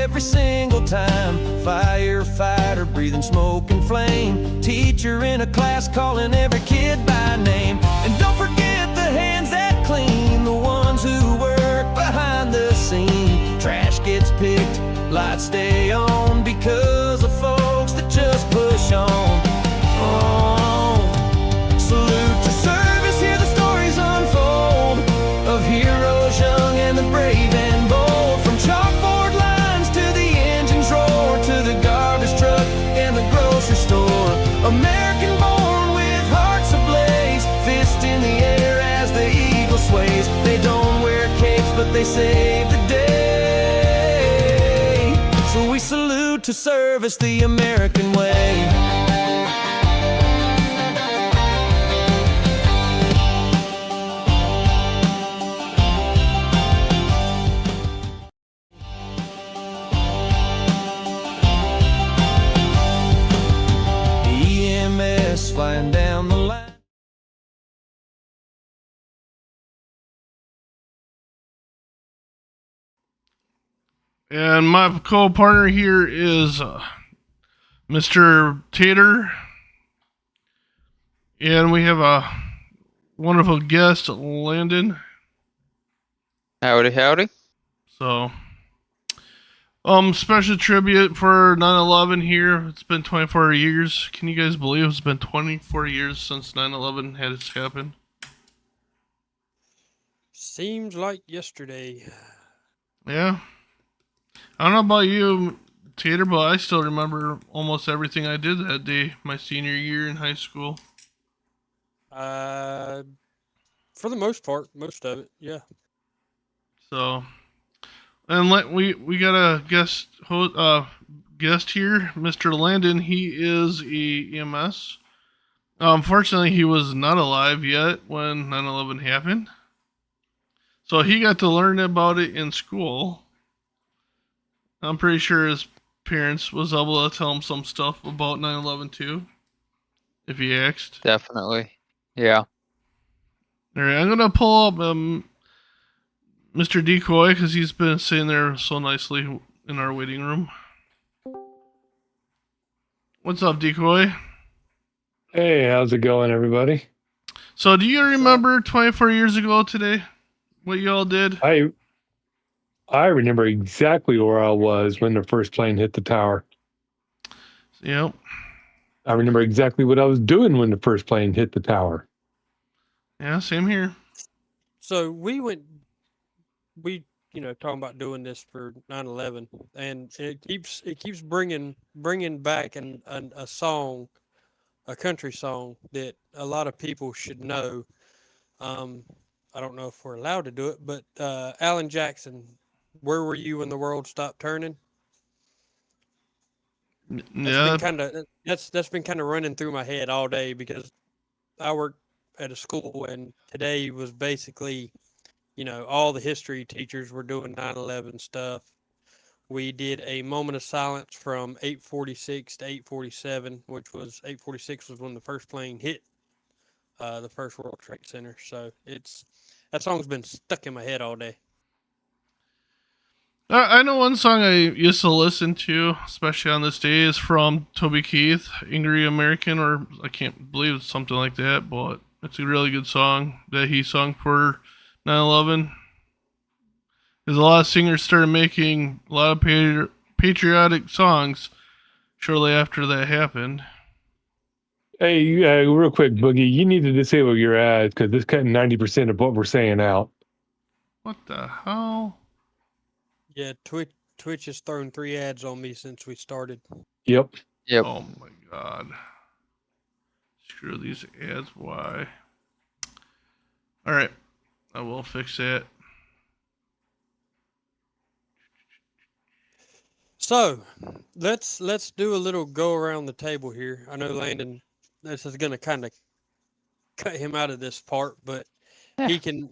every single time. Firefighter breathing smoke and flame. Teacher in a class calling every kid by name. And don't forget the hands that clean, the ones who work behind the scene. Trash gets picked, lights stay on because of folks that just push on. Salute to service, hear the stories unfold of heroes young and the brave and bold. From chalkboard lines to the engine's roar, to the garbage truck and the grocery store. American born with hearts ablaze, fist in the air as the eagle sways. They don't wear capes but they save the day. So we salute to service the American way. Flying down the line. And my co-partner here is Mr. Tater. And we have a wonderful guest, Landon. Howdy, howdy. So, special tribute for 9/11 here. It's been 24 years. Can you guys believe it's been 24 years since 9/11 had its happen? Seems like yesterday. Yeah. I don't know about you, Tater, but I still remember almost everything I did that day, my senior year in high school. For the most part, most of it, yeah. So, and we got a guest here, Mr. Landon. He is a EMS. Unfortunately, he was not alive yet when 9/11 happened. So he got to learn about it in school. I'm pretty sure his parents was able to tell him some stuff about 9/11 too, if he asked. Definitely. Yeah. All right, I'm gonna pull up Mr. Decoy because he's been sitting there so nicely in our waiting room. What's up, Decoy? Hey, how's it going, everybody? So, do you remember 24 years ago today? What you all did? I remember exactly where I was when the first plane hit the tower. Yep. I remember exactly what I was doing when the first plane hit the tower. Yeah, same here. So we talking about doing this for 9/11, and it keeps bringing back a song, a country song that a lot of people should know. I don't know if we're allowed to do it, but Alan Jackson, "Where Were You When the World Stopped Turning?" Yeah. That's been kind of running through my head all day because I work at a school, and today was basically, all the history teachers were doing 9/11 stuff. We did a moment of silence from 8:46 to 8:47, which was 8:46 was when the first plane hit the first World Trade Center. So that song's been stuck in my head all day. I know one song I used to listen to, especially on this day, is from Toby Keith, Angry American, or I can't believe it's something like that, but it's a really good song that he sung for 9/11. Because a lot of singers started making a lot of patriotic songs shortly after that happened. Hey, real quick, Boogie, you need to disable your ads because it's cutting 90% of what we're saying out. What the hell? Yeah, Twitch has thrown 3 ads on me since we started. Yep. Oh my god. Screw these ads. Why? Alright. I will fix that. So let's do a little go around the table here. I know Landon, this is gonna kind of cut him out of this part, but he can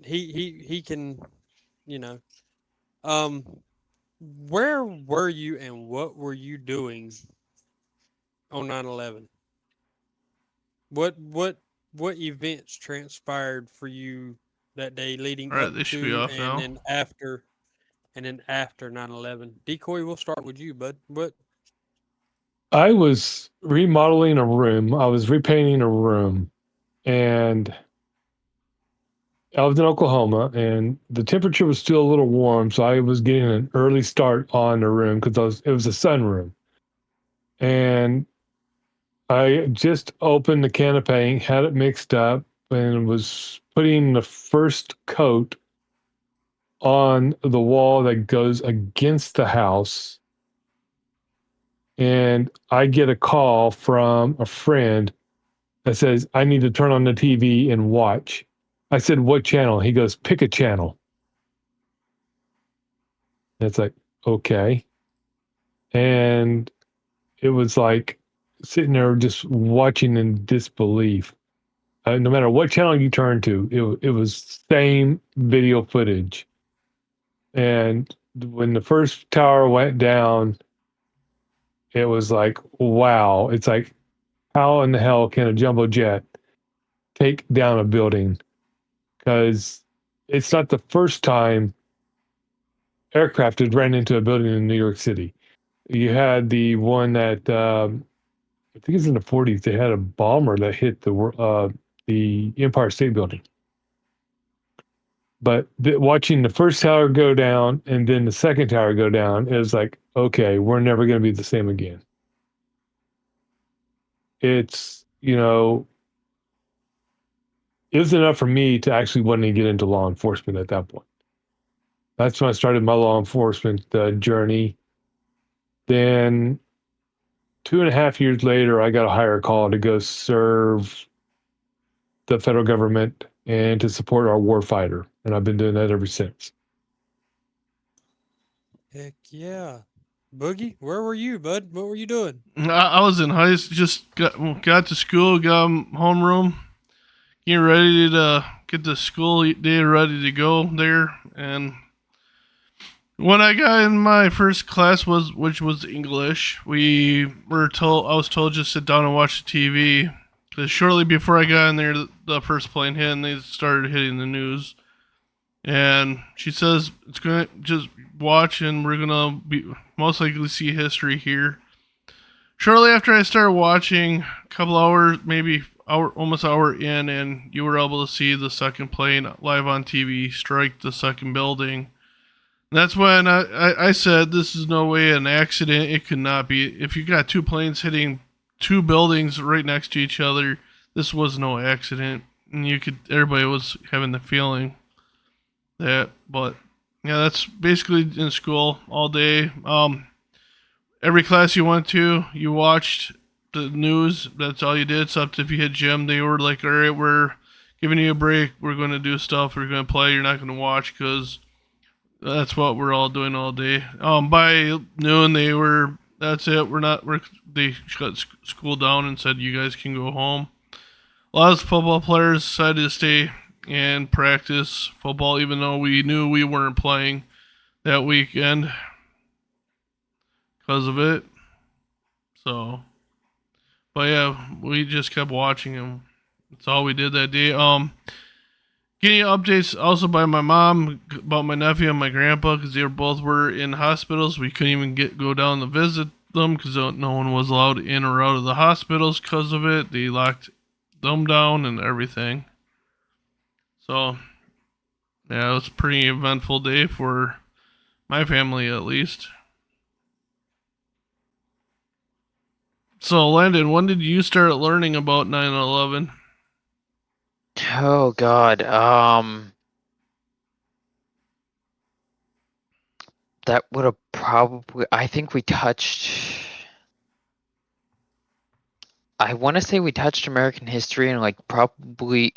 where were you and what were you doing on 9/11? What events transpired for you that day leading All right, up they should to be off and now. then after and then after 9/11. Decoy, we'll start with you, bud. What? I was remodeling a room. I was repainting a room, and I was in Oklahoma, and the temperature was still a little warm, so I was getting an early start on the room because it was a sunroom. And I just opened the can of paint, had it mixed up, and was putting the first coat on the wall that goes against the house. And I get a call from a friend that says, I need to turn on the TV and watch. I said, what channel? He goes, pick a channel. And it's like, okay. And it was like sitting there just watching in disbelief. No matter what channel you turn to, it was same video footage. And when the first tower went down, it was like, wow. It's like, how in the hell can a jumbo jet take down a building? Because it's not the first time aircraft had ran into a building in New York City. You had the one that I think it's in the 40s. They had a bomber that hit the Empire State Building. But watching the first tower go down and then the second tower go down, it was like, okay, we're never going to be the same again. It's, it was enough for me to actually want to get into law enforcement at that point. That's when I started my law enforcement journey. Then 2.5 years later, I got a higher call to go serve the federal government and to support our warfighter. And I've been doing that ever since. Heck yeah. Boogie, where were you, bud? What were you doing? I was in high school, just got to school, got homeroom, getting ready to get the school day ready to go there. And when I got in my first class, which was English, I was told just sit down and watch the TV. Because shortly before I got in there, the first plane hit and they started hitting the news. And she says, it's going to just watch and we're going to be most likely see history here. Shortly after I started watching, a couple hours, maybe almost hour in, and you were able to see the second plane live on TV strike the second building. And that's when I said, this is no way an accident. It could not be. If you got two planes hitting two buildings right next to each other, this was no accident. And everybody was having the feeling that, but yeah, that's basically in school all day. Every class you went to, you watched the news. That's all you did. Except if you hit gym, they were like, all right, we're giving you a break. We're going to do stuff. We're going to play. You're not going to watch because that's what we're all doing all day. By noon, that's it. They shut school down and said, you guys can go home. A lot of football players decided to stay and practice football, even though we knew we weren't playing that weekend because of it. So, but yeah, we just kept watching them. That's all we did that day. Getting updates also by my mom about my nephew and my grandpa because they were in hospitals. We couldn't even go down to visit them because no one was allowed in or out of the hospitals because of it. They locked them down and everything. So, yeah, it was a pretty eventful day for my family, at least. So, Landon, when did you start learning about 9/11? Oh God. That would have probably. I think we touched. I want to say we touched American history and probably.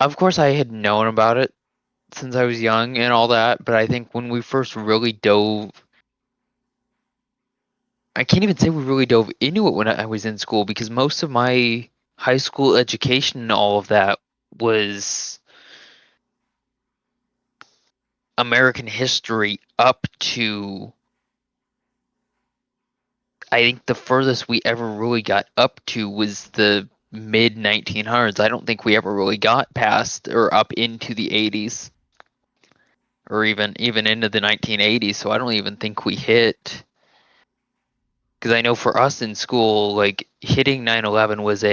Of course, I had known about it since I was young and all that, but I think when we first really dove. I can't even say we really dove into it when I was in school because most of my high school education and all of that was American history up to, I think the furthest we ever really got up to was the mid 1900s. I don't think we ever really got past or up into the 80s or even into the 1980s. So I don't even think we hit. Because I know for us in school, like hitting 9/11 was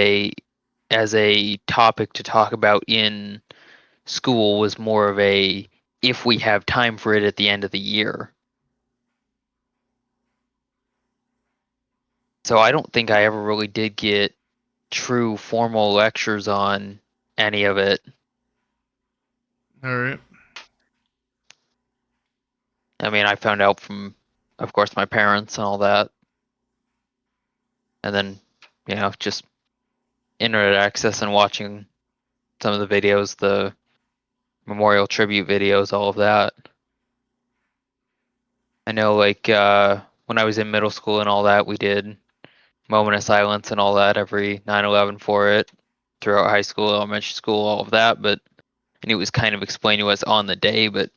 as a topic to talk about in school was more of a if we have time for it at the end of the year. So I don't think I ever really did get true formal lectures on any of it. All right. I mean, I found out from, of course, my parents and all that. And then, just internet access and watching some of the videos, the memorial tribute videos, all of that. I know, like, when I was in middle school and all that, we did moment of silence and all that every 9/11 for it throughout high school, elementary school, all of that. And it was kind of explained to us on the day, but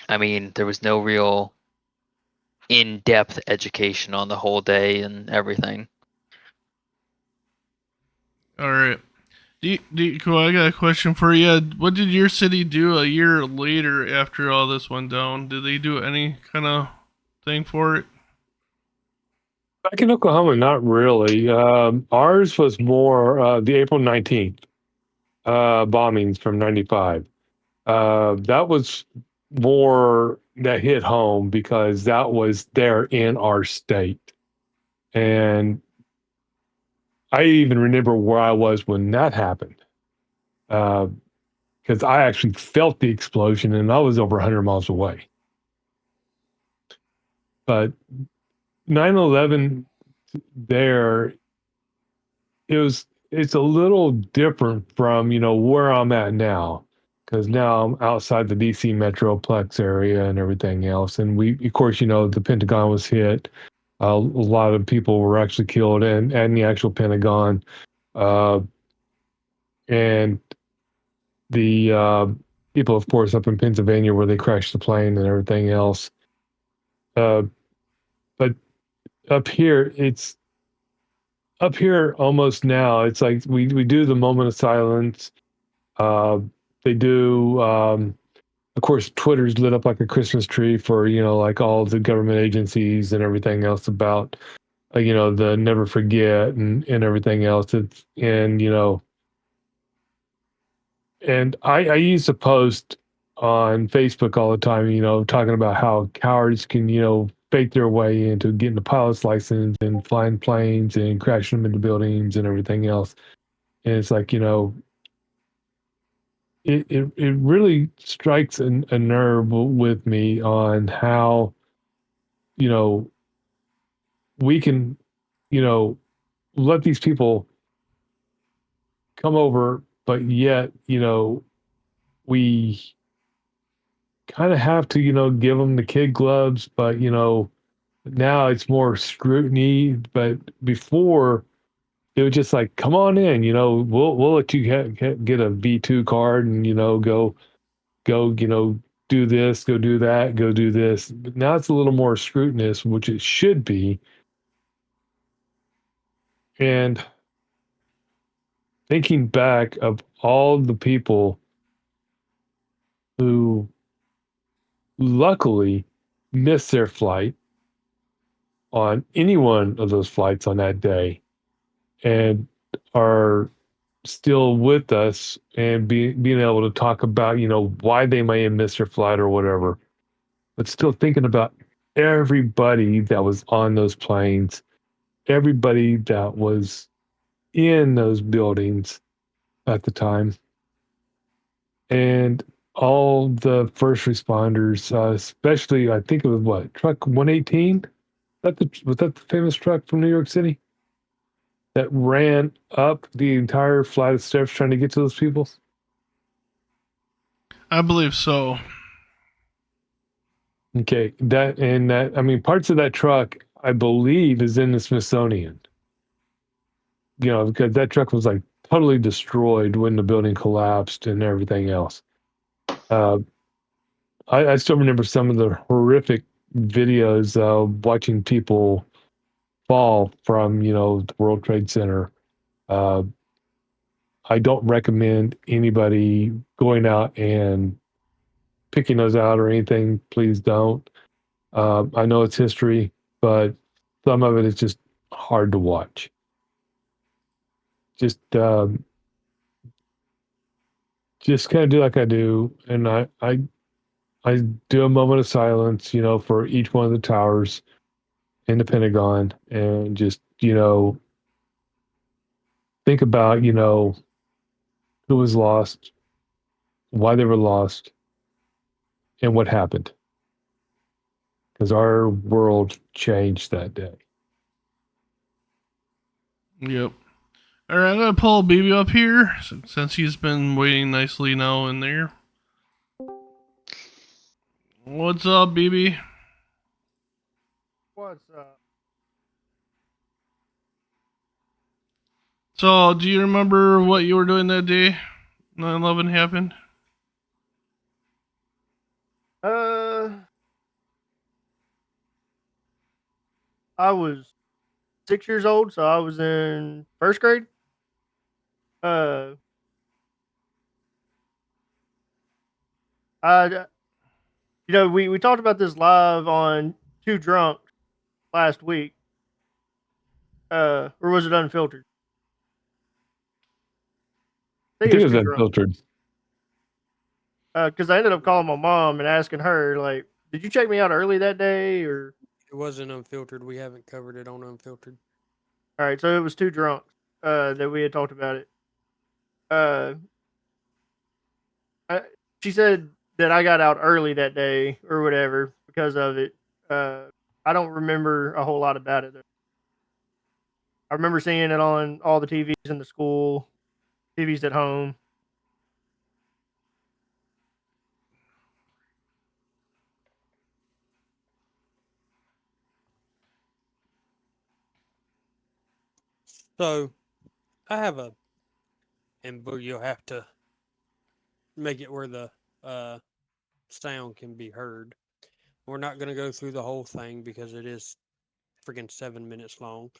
I mean, there was no real in-depth education on the whole day and everything. All right. Cool, I got a question for you. What did your city do a year later after all this went down? Did they do any kind of thing for it? Back in Oklahoma, not really. Ours was more the April 19th bombings from 95. That was more that hit home because that was there in our state. And I even remember where I was when that happened. Because I actually felt the explosion and I was over 100 miles away. But 9/11 there, it's a little different from, where I'm at now. Because now I'm outside the DC Metroplex area and everything else. And of course, the Pentagon was hit. A lot of people were actually killed and the actual Pentagon. And the people, of course, up in Pennsylvania where they crashed the plane and everything else. But up here, almost now. It's like we do the moment of silence. They do, of course, Twitter's lit up like a Christmas tree for like all the government agencies and everything else about the never forget and everything else. And I used to post on Facebook all the time, talking about how cowards can, fake their way into getting a pilot's license and flying planes and crashing them into buildings and everything else. And it's like, it really strikes a nerve with me on how, we can, let these people come over, but yet, we kind of have to, give them the kid gloves, but, now it's more scrutiny. But before, it was just like, come on in, we'll let you get a V2 card and, go, do this, go do that, go do this. But now it's a little more scrutinous, which it should be. And thinking back of all the people who luckily missed their flight on any one of those flights on that day and are still with us and being able to talk about, why they may have missed their flight or whatever, but still thinking about everybody that was on those planes, everybody that was in those buildings at the time, and all the first responders, especially, I think it was what, truck 118? Was that the famous truck from New York City that ran up the entire flight of steps trying to get to those people? I believe so. Okay, I mean, parts of that truck, I believe, is in the Smithsonian. Because that truck was like totally destroyed when the building collapsed and everything else. I still remember some of the horrific videos watching people fall from, the World Trade Center. I don't recommend anybody going out and picking those out or anything, please don't. I know it's history, but some of it is just hard to watch. Just kind of do like I do, and I do a moment of silence, for each one of the towers in the Pentagon, and just think about who was lost, why they were lost, and what happened. Because our world changed that day. Yep. All right, I'm gonna pull BB up here since he's been waiting nicely now in there. What's up, BB? What's up? So, do you remember what you were doing that day 9/11 happened? I was 6 years old, so I was in first grade. Uh, I, we talked about this live on Two Drunk last week. Or was it Unfiltered? I think it was Two Drunk. unfiltered. Because I ended up calling my mom and asking her, like, did you check me out early that day? Or It wasn't Unfiltered. We haven't covered it on Unfiltered. all right, so it was Two Drunk that we had talked about it. She said that I got out early that day or whatever because of it. I don't remember a whole lot about it though. I remember seeing it on all the TVs in the school, TVs at home. So, I have and Boo, you'll have to make it where the sound can be heard. We're not going to go through the whole thing because it is freaking 7 minutes long.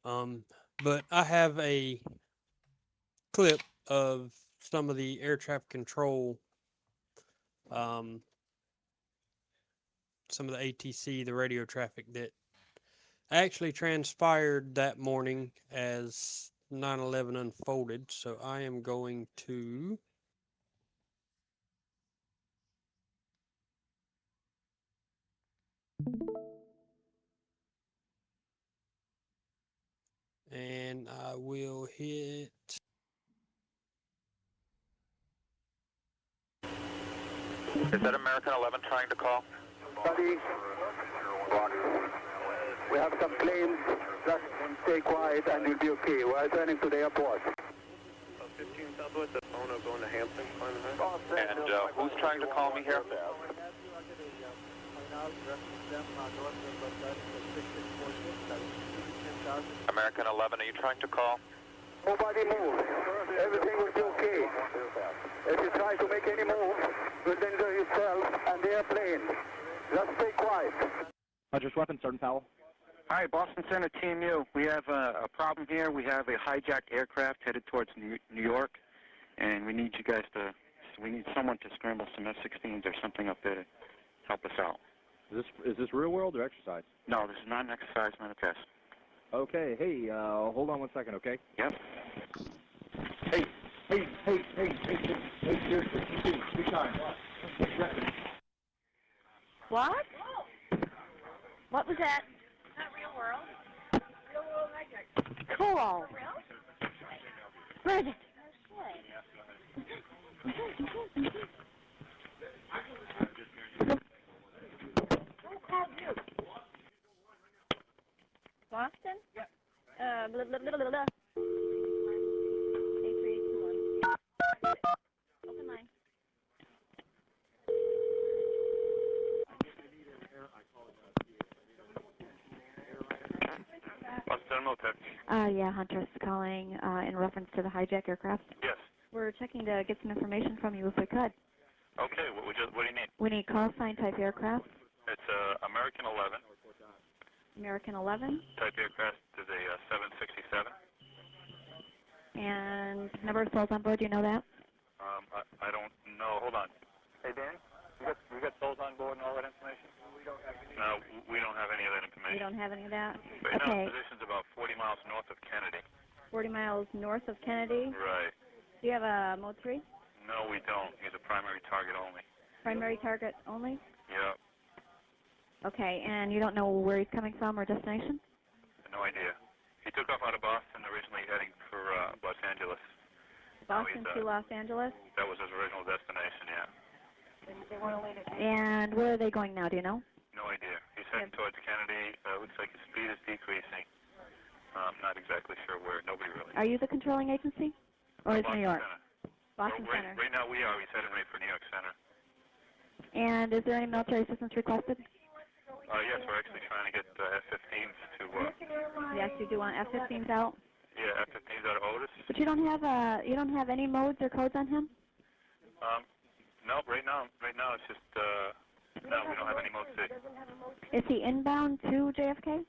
But I have a clip of some of the air traffic control, some of the ATC, the radio traffic that actually transpired that morning as 9/11 unfolded. So I am going to and I will hit. Is that American 11 trying to call? Buddy, we have some planes. Just stay quiet and you'll be okay. We're turning to the airport. 15 Southwest, that's Ono going to Hampton. And who's trying to call me here? American 11, are you trying to call? Nobody move. Everything will be okay. If you try to make any move, you'll danger yourself and the airplane. Just stay quiet. Rogers Weapons, Sergeant Powell. Hi, Boston Center, Team U. We have a problem here. We have a hijacked aircraft headed towards New York, and we need you guys to, we need someone to scramble some F-16s or something up there to help us out. Is this real world or exercise? No, this is not an exercise, not a test. Okay, hey, hold on 1 second, okay? Yep. Hey, seriously, big time. What? What was that? Not real world. Real world hijack. Cool. Where is it? Who called you? Boston? Yep. Blah, blah, blah, blah, blah. 83821. Open line. Boston Motel. Yeah, Huntress calling in reference to the hijacked aircraft. Yes. We're checking to get some information from you if we could. Okay, what do you need? We need call sign type aircraft. It's American 11. American 11. Type aircraft is a 767. And number of souls on board, do you know that? I don't know. Hold on. Hey, Dan? We got souls on board and all that information? No, we don't have any of that information. You don't have any of that? Right now, Okay, the position's about 40 miles north of Kennedy. 40 miles north of Kennedy. Right. Do you have a Mode 3? No, we don't. He's a primary target only. Primary target only? Yeah, Okay, and you don't know where he's coming from or destination? no idea. He took off out of Boston, originally heading for Los Angeles. Boston to Los Angeles? That was his original destination, yeah. And where are they going now, do you know? No idea. He's heading towards Kennedy. Looks like his speed is decreasing. Not exactly sure where. Nobody really. Are you the controlling agency? Or is Boston New York? Center. Boston Well, Center. right now we are. He's heading right for New York Center. And is there any military assistance requested? Yes, we're actually trying to get F-15s to. Yes, you do want F-15s out? Yeah, F-15s out of Otis. But you don't have any modes or codes on him? No, right now it's just no, we don't have any mode 6. Is he inbound to JFK?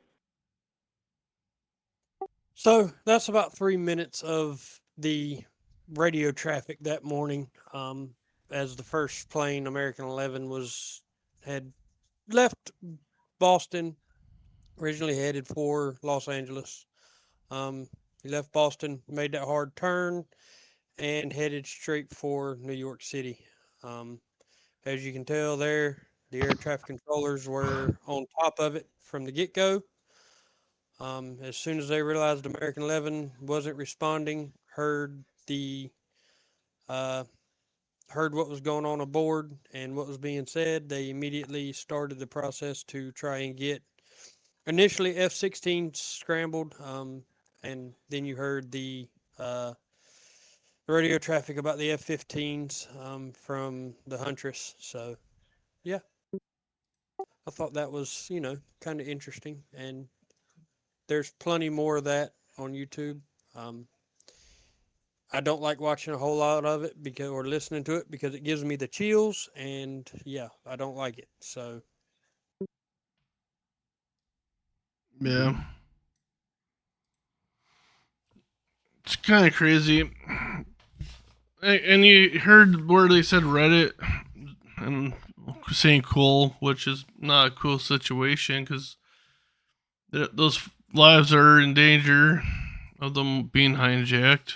So that's about 3 minutes of the radio traffic that morning. As the first plane, American 11, had left Boston, originally headed for Los Angeles. He left Boston, made that hard turn, and headed straight for New York City. As you can tell there, the air traffic controllers were on top of it from the get-go. As soon as they realized American 11 wasn't responding, heard what was going on aboard and what was being said, they immediately started the process to try and get initially F-16 scrambled, and then you heard the radio traffic about the F-15s from the Huntress. So, yeah, I thought that was, kind of interesting, and there's plenty more of that on YouTube. I don't like watching a whole lot of it or listening to it because it gives me the chills, and yeah, I don't like it. So Yeah. It's kind of crazy. And you heard where they said Reddit and saying cool, which is not a cool situation because those lives are in danger of them being hijacked.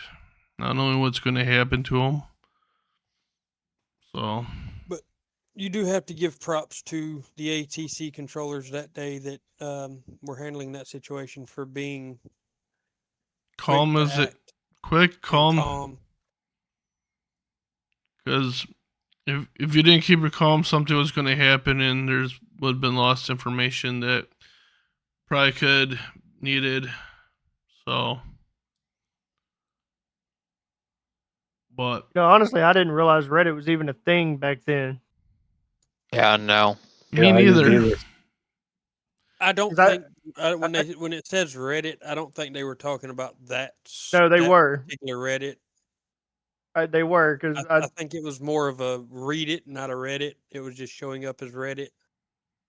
Not knowing what's going to happen to them. So. But you do have to give props to the ATC controllers that day that were handling that situation for being Calm as it. Quick, calm. Because if you didn't keep it calm, something was going to happen, and would have been lost information that probably could needed. So. But honestly, I didn't realize Reddit was even a thing back then. Yeah, no. Me neither. I don't think when it says Reddit, I don't think they were talking about that. No, they were particular Reddit. They were because I think it was more of a read it, not a Reddit. It was just showing up as Reddit.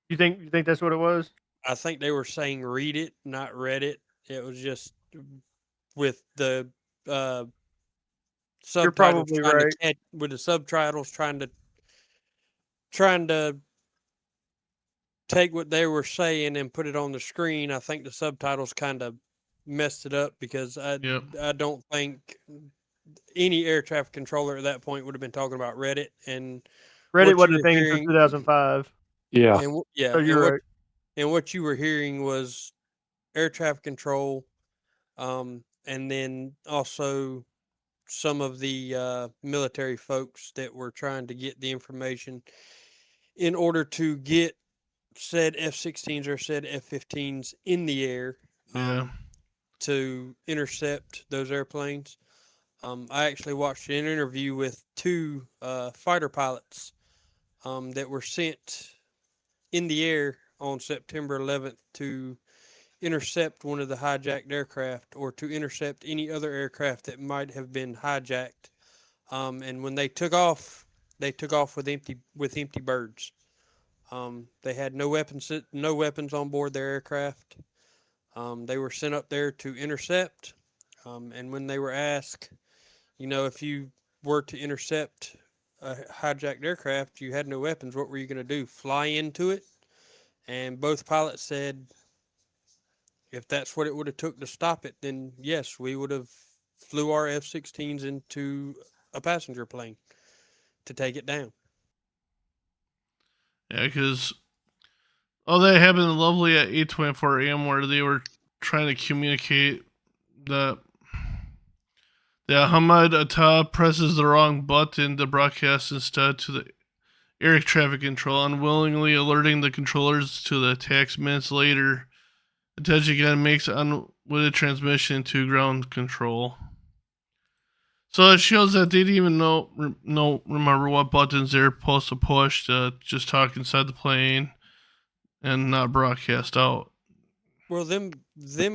You think that's what it was? I think they were saying read it, not Reddit. It was just with the subtitles. You're probably right. With the subtitles trying to take what they were saying and put it on the screen. I think the subtitles kind of messed it up because I don't think any air traffic controller at that point would have been talking about Reddit, and Reddit wasn't a thing until 2005. Yeah. And, so you're right. And what you were hearing was air traffic control, and then also some of the military folks that were trying to get the information in order to get said F-16s or said F-15s in the air to intercept those airplanes. I actually watched an interview with two fighter pilots that were sent in the air on September 11th to intercept one of the hijacked aircraft or to intercept any other aircraft that might have been hijacked. And when they took off with empty birds. They had no weapons on board their aircraft. They were sent up there to intercept. And when they were asked, if you were to intercept a hijacked aircraft, you had no weapons. What were you going to do? Fly into it? And both pilots said, if that's what it would have took to stop it, then yes, we would have flew our F-16s into a passenger plane to take it down. Yeah, because that happened lovely at 8:24 a.m. where they were trying to communicate that Ahmad Atta presses the wrong button to broadcast instead to the air traffic control, unwillingly alerting the controllers to the attacks minutes later. Attention again makes unwitting transmission to ground control. So it shows that they didn't even remember what buttons they're supposed to push to just talk inside the plane and not broadcast out. Well, them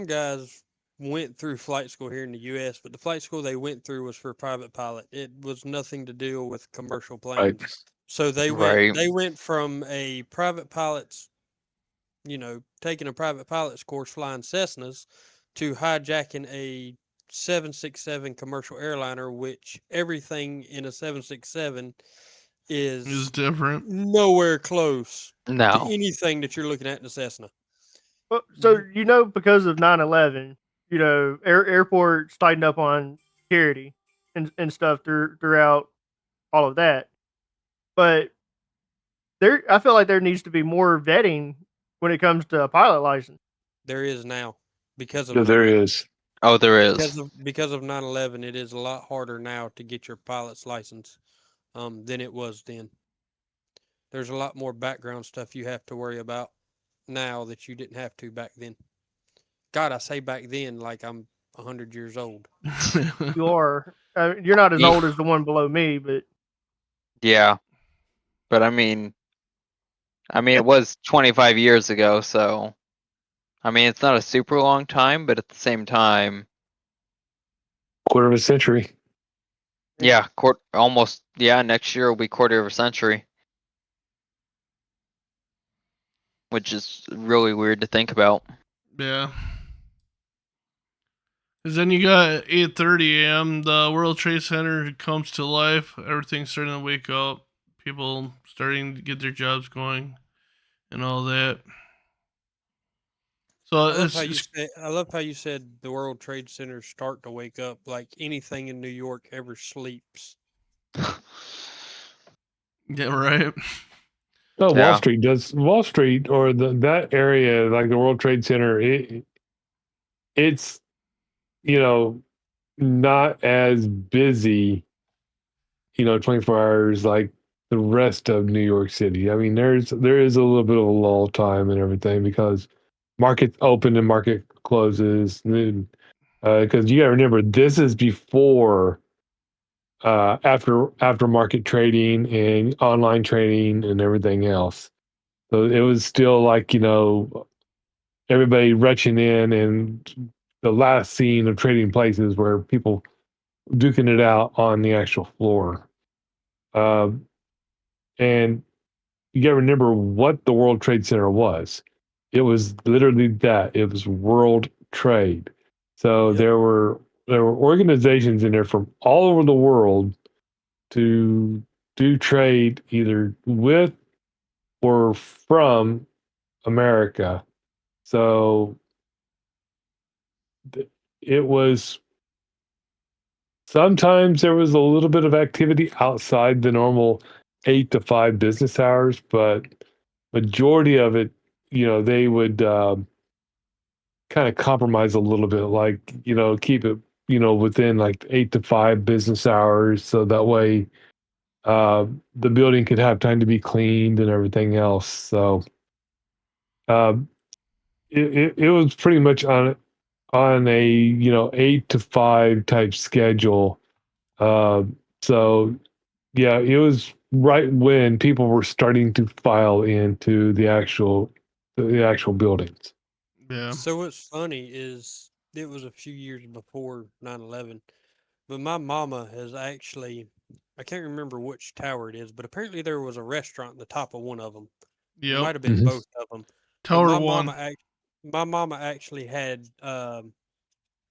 guys went through flight school here in the U.S., but the flight school they went through was for private pilot. It was nothing to do with commercial planes. Right. So they Right. went from a private pilot's, taking a private pilot's course flying Cessnas to hijacking a 767 commercial airliner, which everything in a 767 It's is different. nowhere close to No. anything that you're looking at in a Cessna. Well, so because of 9/11, airports tightened up on security and stuff throughout all of that. But I feel like there needs to be more vetting when it comes to a pilot license. There is now because of Yeah, there is. Oh, there is. because of 9/11. It is a lot harder now to get your pilot's license than it was then. There's a lot more background stuff you have to worry about now that you didn't have to back then. God, I say back then like I'm 100 years old. You are. You're not as Yeah. old as the one below me, but Yeah. But I mean, it was 25 years ago, so I mean, it's not a super long time, but at the same time, Quarter of a century. yeah, next year will be quarter of a century. Which is really weird to think about. Yeah. Because then you got 8:30 a.m. The World Trade Center comes to life. Everything's starting to wake up. People starting to get their jobs going, and all that. So I love how you said the World Trade Centers start to wake up like anything in New York ever sleeps. Yeah, right. No, Yeah. Wall Street or that area, like the World Trade Center, it's not as busy, 24 hours like the rest of New York City. I mean, there is a little bit of a lull time and everything because market open and market closes. Because you got to remember, this is before after market trading and online trading and everything else. So it was still like everybody rushing in, and the last scene of Trading Places where people duking it out on the actual floor. And you got to remember what the World Trade Center was. It was literally that. It was World Trade. So Yep. there were organizations in there from all over the world to do trade either with or from America. So it was sometimes there was a little bit of activity outside the normal 8 to 5 business hours, but majority of it, they would kind of compromise a little bit, like, keep it, within like 8 to 5 business hours. So that way the building could have time to be cleaned and everything else. So it was pretty much on a 8 to 5 type schedule. So yeah, it was right when people were starting to file into the actual buildings. Yeah. So what's funny is it was a few years before 9/11, but my mama has actually, I can't remember which tower it is, but apparently there was a restaurant at the top of one of them. It might Yep. have been Mhm. both of them. Tower 1. My mama actually had it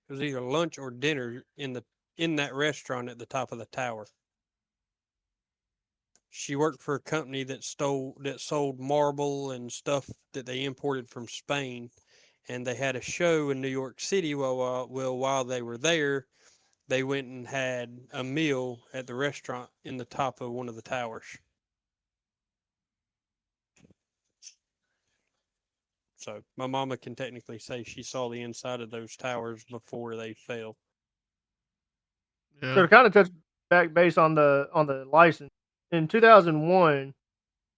was either lunch or dinner in that restaurant at the top of the tower. She worked for a company that sold marble and stuff that they imported from Spain, and they had a show in New York City. While they were there, they went and had a meal at the restaurant in the top of one of the towers. So my mama can technically say she saw the inside of those towers before they fell. So Yeah. to kind of touch back base on the license in 2001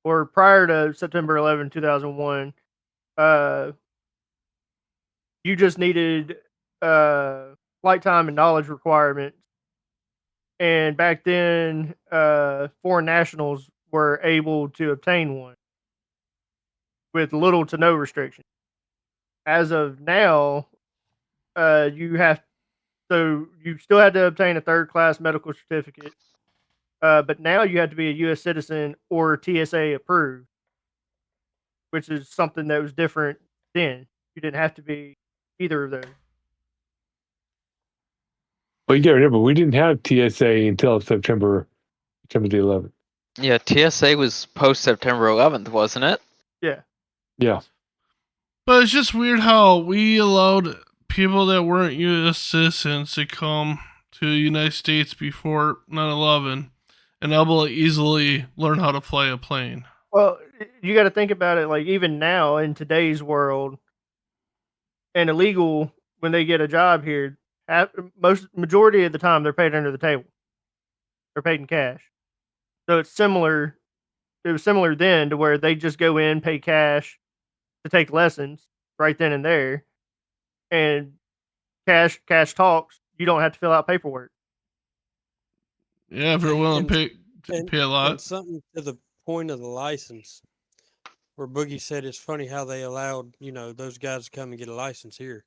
or prior to September 11, 2001, you just needed flight time and knowledge requirements. And back then, foreign nationals were able to obtain one with little to no restriction. As of now, you still had to obtain a third class medical certificate, but now you have to be a U.S. citizen or TSA approved, which is something that was different then. You didn't have to be either of those. Well, you got to remember, we didn't have TSA until September the 11th. Yeah, TSA was post September 11th, wasn't it? Yeah. Yeah. But it's just weird how we allowed people that weren't U.S. citizens to come to the United States before 9/11 and able to easily learn how to fly a plane. Well, you got to think about it. Like even now in today's world, an illegal when they get a job here, majority of the time they're paid under the table. They're paid in cash. So it's similar. It was similar then to where they just go in, pay cash to take lessons right then and there, and cash talks. You don't have to fill out paperwork. Yeah, if you're willing to pay a lot. And something to the point of the license, where Boogie said it's funny how they allowed, those guys to come and get a license here.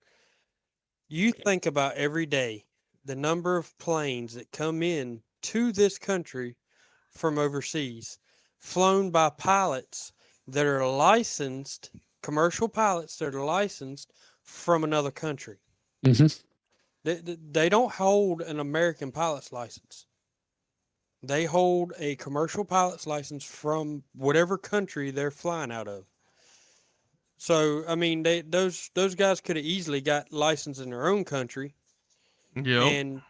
You think about every day the number of planes that come in to this country from overseas, flown by pilots that are licensed, commercial pilots that are licensed from another country. Mm-hmm. They don't hold an American pilot's license. They hold a commercial pilot's license from whatever country they're flying out of. So, I mean, those guys could have easily got licensed in their own country and,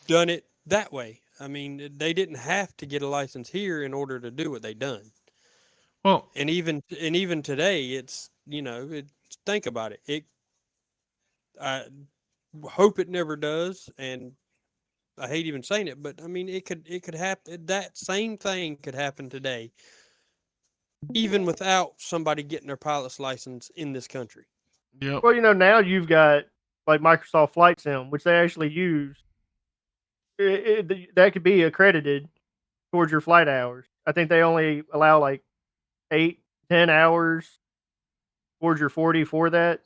done it that way. I mean, they didn't have to get a license here in order to do what they done. Well, and even today, it's, think about it. I hope it never does, and I hate even saying it, but I mean, it could happen. That same thing could happen today, even without somebody getting their pilot's license in this country. Yep. Well, now you've got like Microsoft Flight Sim, which they actually use. That could be accredited towards your flight hours. I think they only allow like 8-10 hours towards your 40 for that.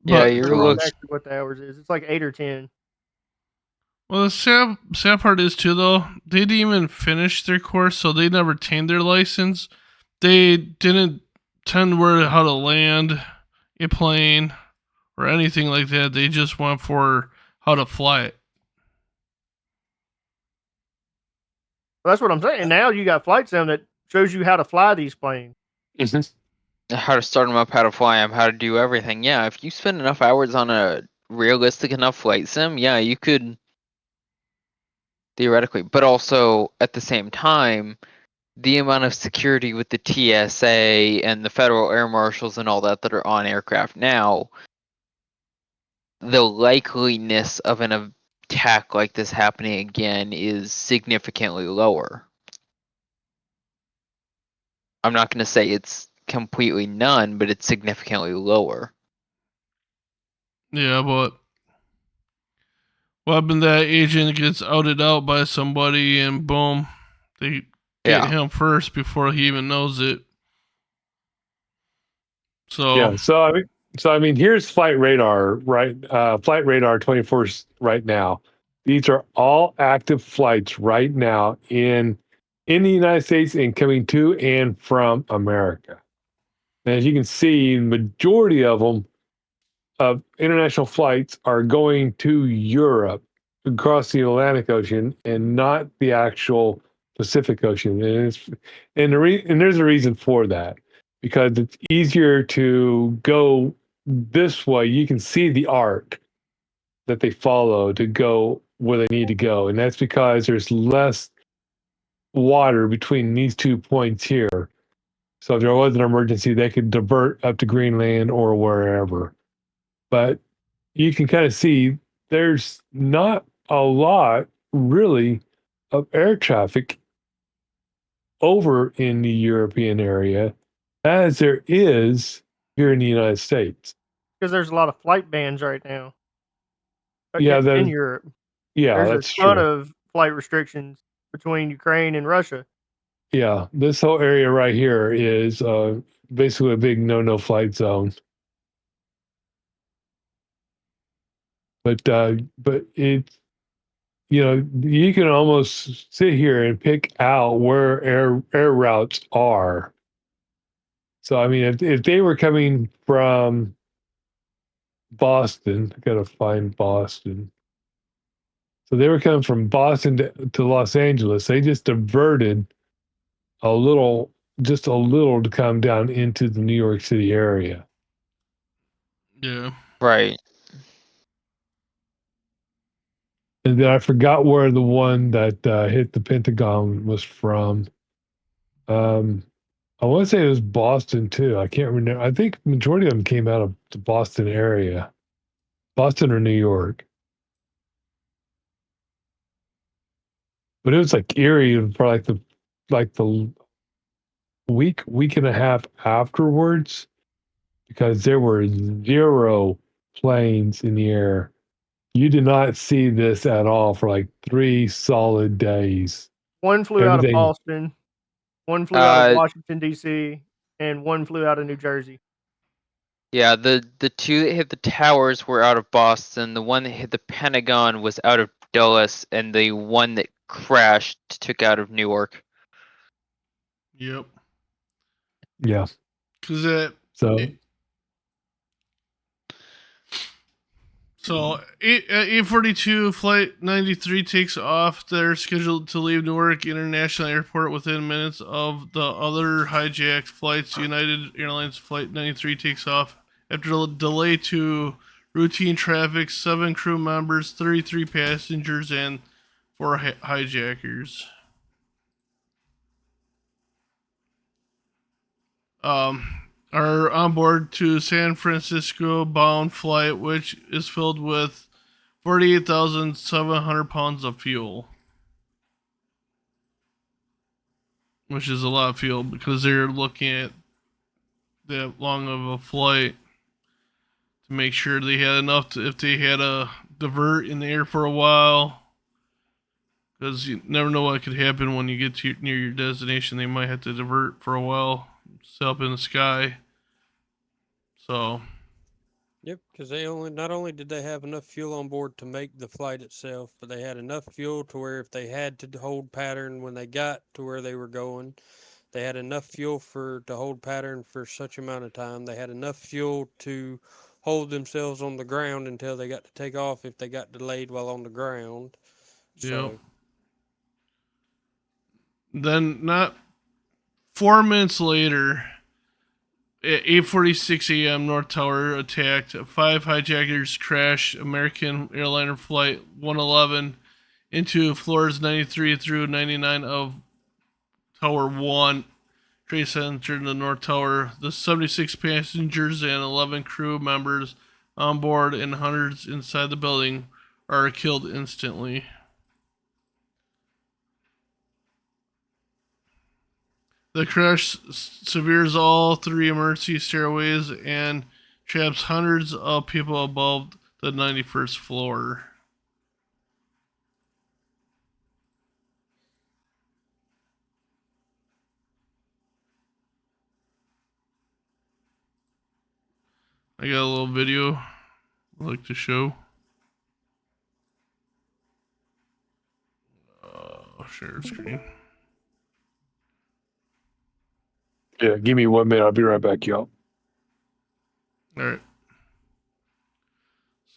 Yeah, you're looking. Exactly what the hours is. It's like 8 or 10. Well, the sad part is too, though, they didn't even finish their course, so they never obtained their license. They didn't tend to learn how to land a plane or anything like that. They just went for how to fly it. Well, that's what I'm saying. Now you got Flight Sim that shows you how to fly these planes. How to start them up, how to fly them, how to do everything. Yeah, if you spend enough hours on a realistic enough flight sim, yeah, you could theoretically. But also, at the same time, the amount of security with the TSA and the federal air marshals and all that are on aircraft now, the likeliness of an attack like this happening again is significantly lower. I'm not going to say it's completely none, but it's significantly lower. Yeah, but what happened? That agent gets outed out by somebody, and boom, they get him first before he even knows it. So yeah, so I mean, here's Flight Radar, right? Flight Radar 24 right now. These are all active flights right now in the United States and coming to and from America. And as you can see, the majority of them of international flights are going to Europe across the Atlantic Ocean and not the actual Pacific Ocean. And there's a reason for that, because it's easier to go this way. You can see the arc that they follow to go where they need to go, and that's because there's less water between these 2 points here. So if there was an emergency, they could divert up to Greenland or wherever. But you can kind of see there's not a lot really of air traffic over in the European area as there is here in the United States. Because there's a lot of flight bans right now. Yeah, in Europe. Yeah, There's that's a ton true. of flight restrictions between Ukraine and Russia. Yeah, this whole area right here is basically a big no flight zone. But it's, you can almost sit here and pick out where air routes are. So I mean, if they were coming from Boston, I gotta find Boston. So they were coming from Boston to Los Angeles. They just diverted just a little to come down into the New York City area. Yeah. Right. And then I forgot where the one that hit the Pentagon was from. I want to say it was Boston too. I can't remember. I think majority of them came out of the Boston area, Boston or New York. But it was like eerie for like the week and a half afterwards, because there were 0 planes in the air. You did not see this at all for like 3 solid days. One flew out of Everything- Boston, one flew out of Washington, D.C., and one flew out of New Jersey. Yeah, the 2 that hit the towers were out of Boston. The one that hit the Pentagon was out of Dulles, and the one that crashed took out of Newark. Yep. Yeah. Because that. So So, 8:42 Flight 93 takes off. They're scheduled to leave Newark International Airport within minutes of the other hijacked flights. United Airlines Flight 93 takes off after a delay to routine traffic. 7 crew members, 33 passengers, and 4 hijackers. Are on board to San Francisco bound flight, which is filled with 48,700 pounds of fuel, which is a lot of fuel because they're looking at that long of a flight to make sure they had enough to, if they had to divert in the air for a while, because you never know what could happen when you get to near your destination. They might have to divert for a while, set up in the sky. So, Yep, because not only did they have enough fuel on board to make the flight itself, but they had enough fuel to where if they had to hold pattern when they got to where they were going, they had enough fuel to hold pattern for such amount of time. They had enough fuel to hold themselves on the ground until they got to take off if they got delayed while on the ground. So, yep. Then, not 4 minutes later, at 8:46 a.m., North Tower attacked. 5 hijackers crashed American airliner flight 111 into floors 93 through 99 of Tower 1 Trade Center in the North Tower. The 76 passengers and 11 crew members on board and hundreds inside the building are killed instantly. The crash severs all 3 emergency stairways and traps hundreds of people above the 91st floor. I got a little video I'd like to show. Share screen. yeah, give me 1 minute. I'll be right back, y'all. All right.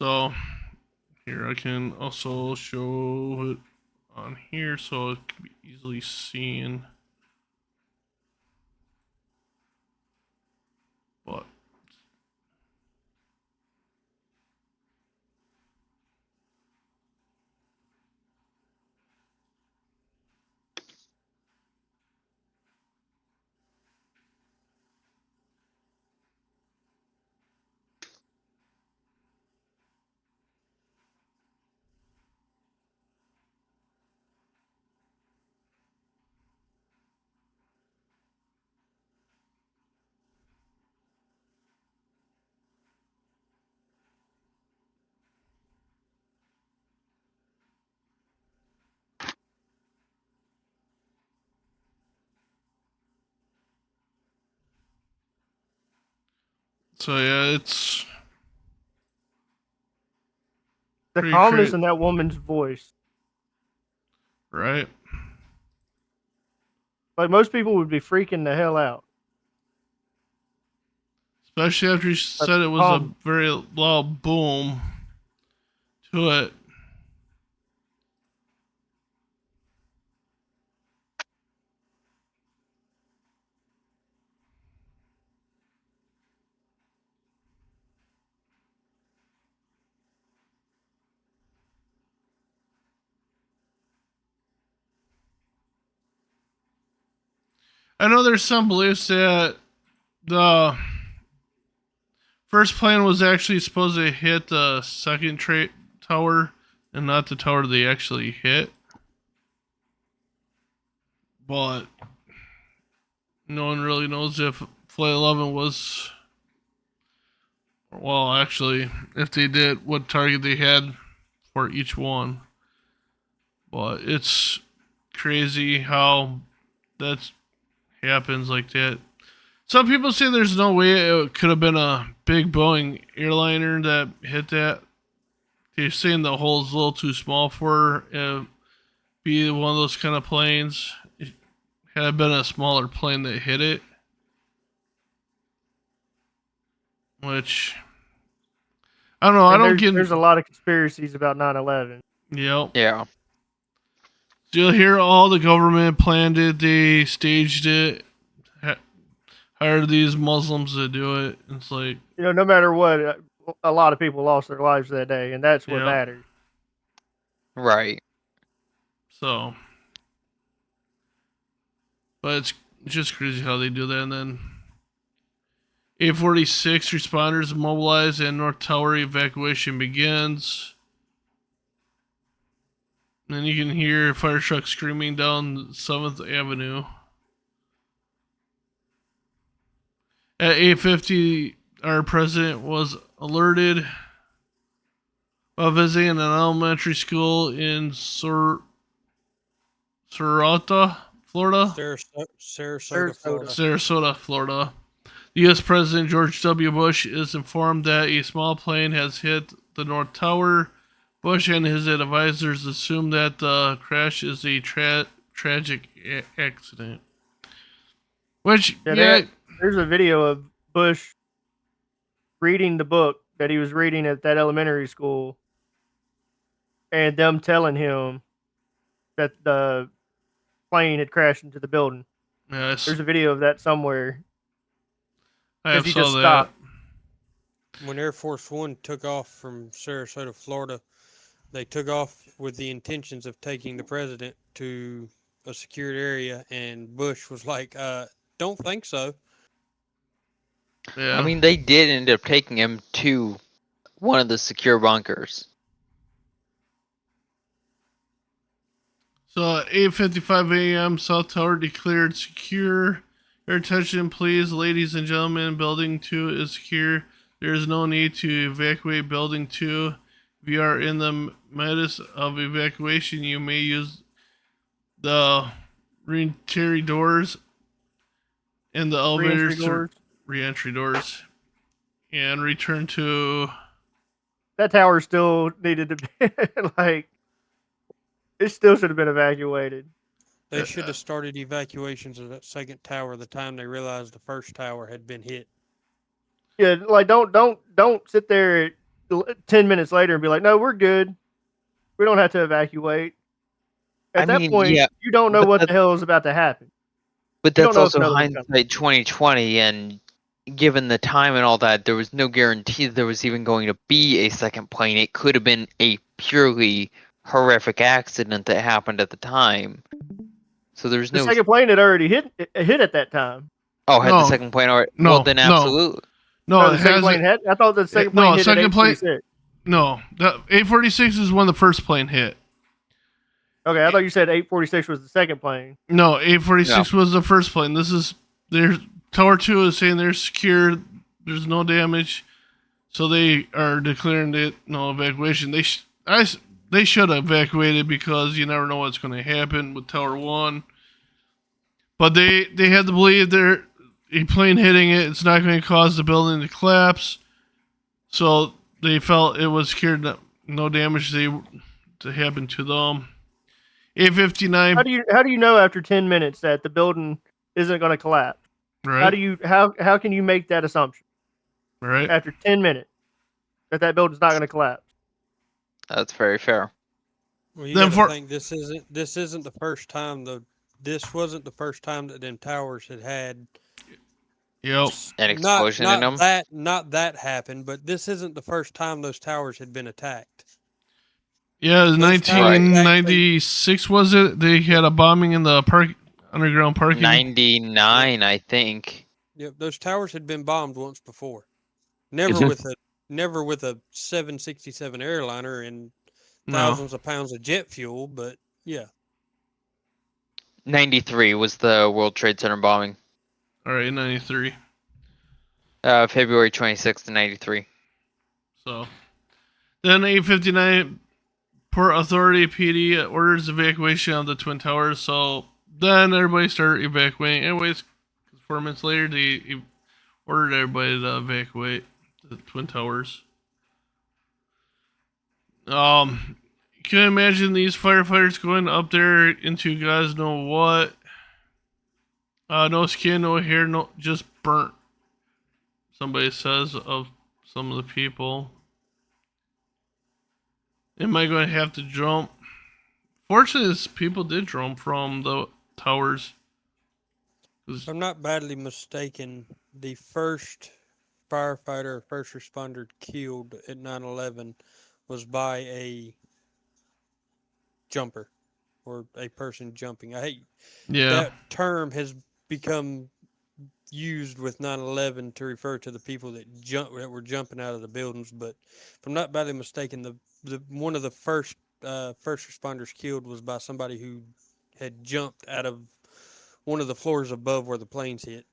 So here I can also show it on here so it can be easily seen. But so yeah, it's The pretty calmness cra- in that woman's voice. right. Like most people would be freaking the hell out. Especially after you said it was a very loud boom to it. I know there's some beliefs that the first plane was actually supposed to hit the second tower and not the tower they actually hit. But no one really knows if Flight 11 was. Well, actually, if they did, what target they had for each one. But it's crazy how that happens like that. Some people say there's no way it could have been a big Boeing airliner that hit that. They're saying the hole's a little too small for it be one of those kind of planes. It had been a smaller plane that hit it. Which, I don't know. I don't get. There's a lot of conspiracies about 9/11. Yep. Yeah. So you'll hear all the government planned it, they staged it, hired these Muslims to do it. It's like, No matter what, a lot of people lost their lives that day, and that's what Yep. matters. Right. so. But it's just crazy how they do that. And then 846 responders mobilized and North Tower evacuation begins. And then you can hear fire trucks screaming down 7th Avenue. At 8:50, our president was alerted while visiting an elementary school in Sarasota, Florida. Sarasota, Florida. The U.S. President George W. Bush is informed that a small plane has hit the North Tower. Bush and his advisors assume that the crash is a tragic accident. Which, there's a video of Bush reading the book that he was reading at that elementary school, and them telling him that the plane had crashed into the building. Yes. There's a video of that somewhere. I have he saw just that. stopped. When Air Force One took off from Sarasota, Florida, they took off with the intentions of taking the president to a secured area, and Bush was like, don't think so. Yeah. I mean, they did end up taking him to one of the secure bunkers. So at 8:55 a.m., South Tower declared secure. Your attention, please, ladies and gentlemen. Building 2 is secure. There is no need to evacuate Building 2. If you are in the midst of evacuation, you may use the re-entry doors and the elevators re-entry doors and return to. That tower still needed to be like. It still should have been evacuated. They should have started evacuations of that second tower the time they realized the first tower had been hit. Yeah, like don't sit there 10 minutes later and be like, no, we're good. We don't have to evacuate. At that point, you don't know what the hell is about to happen. But You don't that's know if also another one's coming. hindsight 2020, and given the time and all that, there was no guarantee there was even going to be a second plane. It could have been a purely horrific accident that happened at the time. So there's The no. second plane had already hit at that time. Oh, had No. the second plane already? No, Well, then no. absolutely. No, the it second plane hasn't. hit. I thought the second plane hit second at plane. 846. No, the 846 is when the first plane hit. Okay, I thought you said 846 was the second plane. No, 846 was the first plane. This is their Tower 2 is saying they're secure. There's no damage, so they are declaring it no evacuation. They should have evacuated because you never know what's going to happen with Tower 1. But they had to believe a plane hitting it's not going to cause the building to collapse. So they felt it was secured, no damage to happen to them. 859. How do you know after 10 minutes that the building isn't going to collapse? Right. How can you make that assumption? Right. After 10 minutes that building's not going to collapse. That's very fair. Well, you gotta think this isn't the first time this wasn't the first time that them towers had Yep. An explosion in them. Not that happened, but this isn't the first time those towers had been attacked. Yeah, it was 1996, was it? They had a bombing in the underground parking. 99, I think. Yep, those towers had been bombed once before. Never with a 767 airliner and thousands of pounds of jet fuel, but yeah. 93 was the World Trade Center bombing. All right, 93. February 26th to 93. So, then 859, Port Authority PD orders evacuation of the Twin Towers. So then everybody started evacuating. Anyways, 4 minutes later, they ordered everybody to evacuate the Twin Towers. Can you imagine these firefighters going up there into guys know what? No skin, no hair, no, just burnt. Somebody says of some of the people. Am I going to have to jump? Fortunately, people did jump from the towers. If I'm not badly mistaken, the first firefighter or first responder killed at 9/11 was by a jumper or a person jumping. I hate that term has become used with 9/11 to refer to the people that were jumping out of the buildings. But if I'm not badly mistaken, the one of the first responders killed was by somebody who had jumped out of one of the floors above where the planes hit.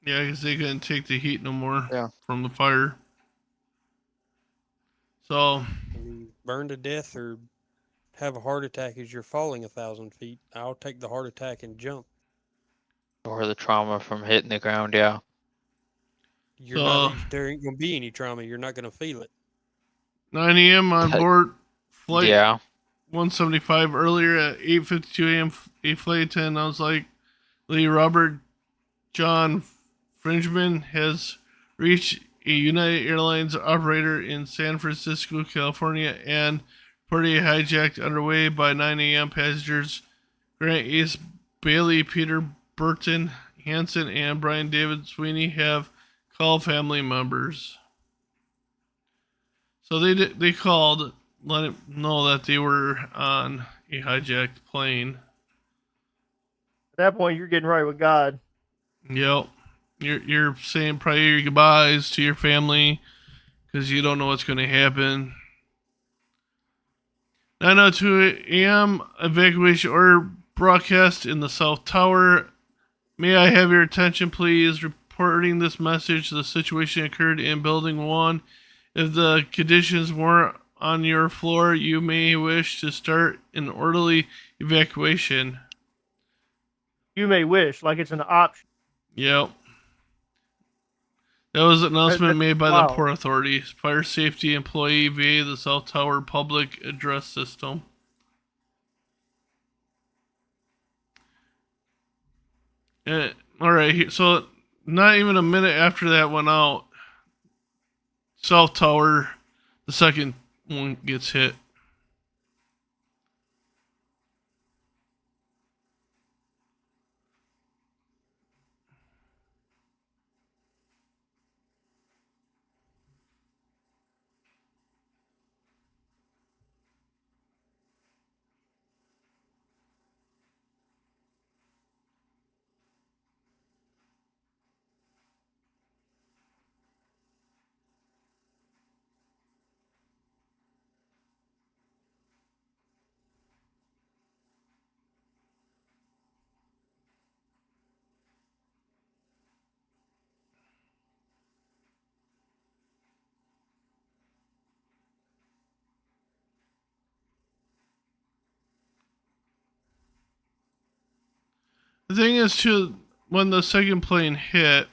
Yeah, because they couldn't take the heat no more from the fire. So burn to death or have a heart attack as you're falling 1,000 feet. I'll take the heart attack and jump. Or the trauma from hitting the ground, yeah. There ain't gonna be any trauma. You're not gonna feel it. 9 a.m. on board flight 175 earlier at 8:52 a.m. A flight attendant, I was like, Lee Robert John Fringman has reached a United Airlines operator in San Francisco, California, and reported a hijack underway by 9 a.m. Passengers Grant Ace Bailey, Peter Burton Hansen, and Brian David Sweeney have called family members. So they called, let him know that they were on a hijacked plane. At that point, you're getting right with God. Yep. You're saying probably your goodbyes to your family because you don't know what's going to happen. 9:02 a.m. evacuation order broadcast in the South Tower. May I have your attention, please? Reporting this message. The situation occurred in Building 1. If the conditions weren't on your floor, you may wish to start an orderly evacuation. You may wish, like it's an option. Yep. That was an announcement made by the Port Authority, Fire Safety Employee via the South Tower Public Address System. All right, so not even a minute after that went out, south tower, the second one gets hit. The thing is, too, when the second plane hit,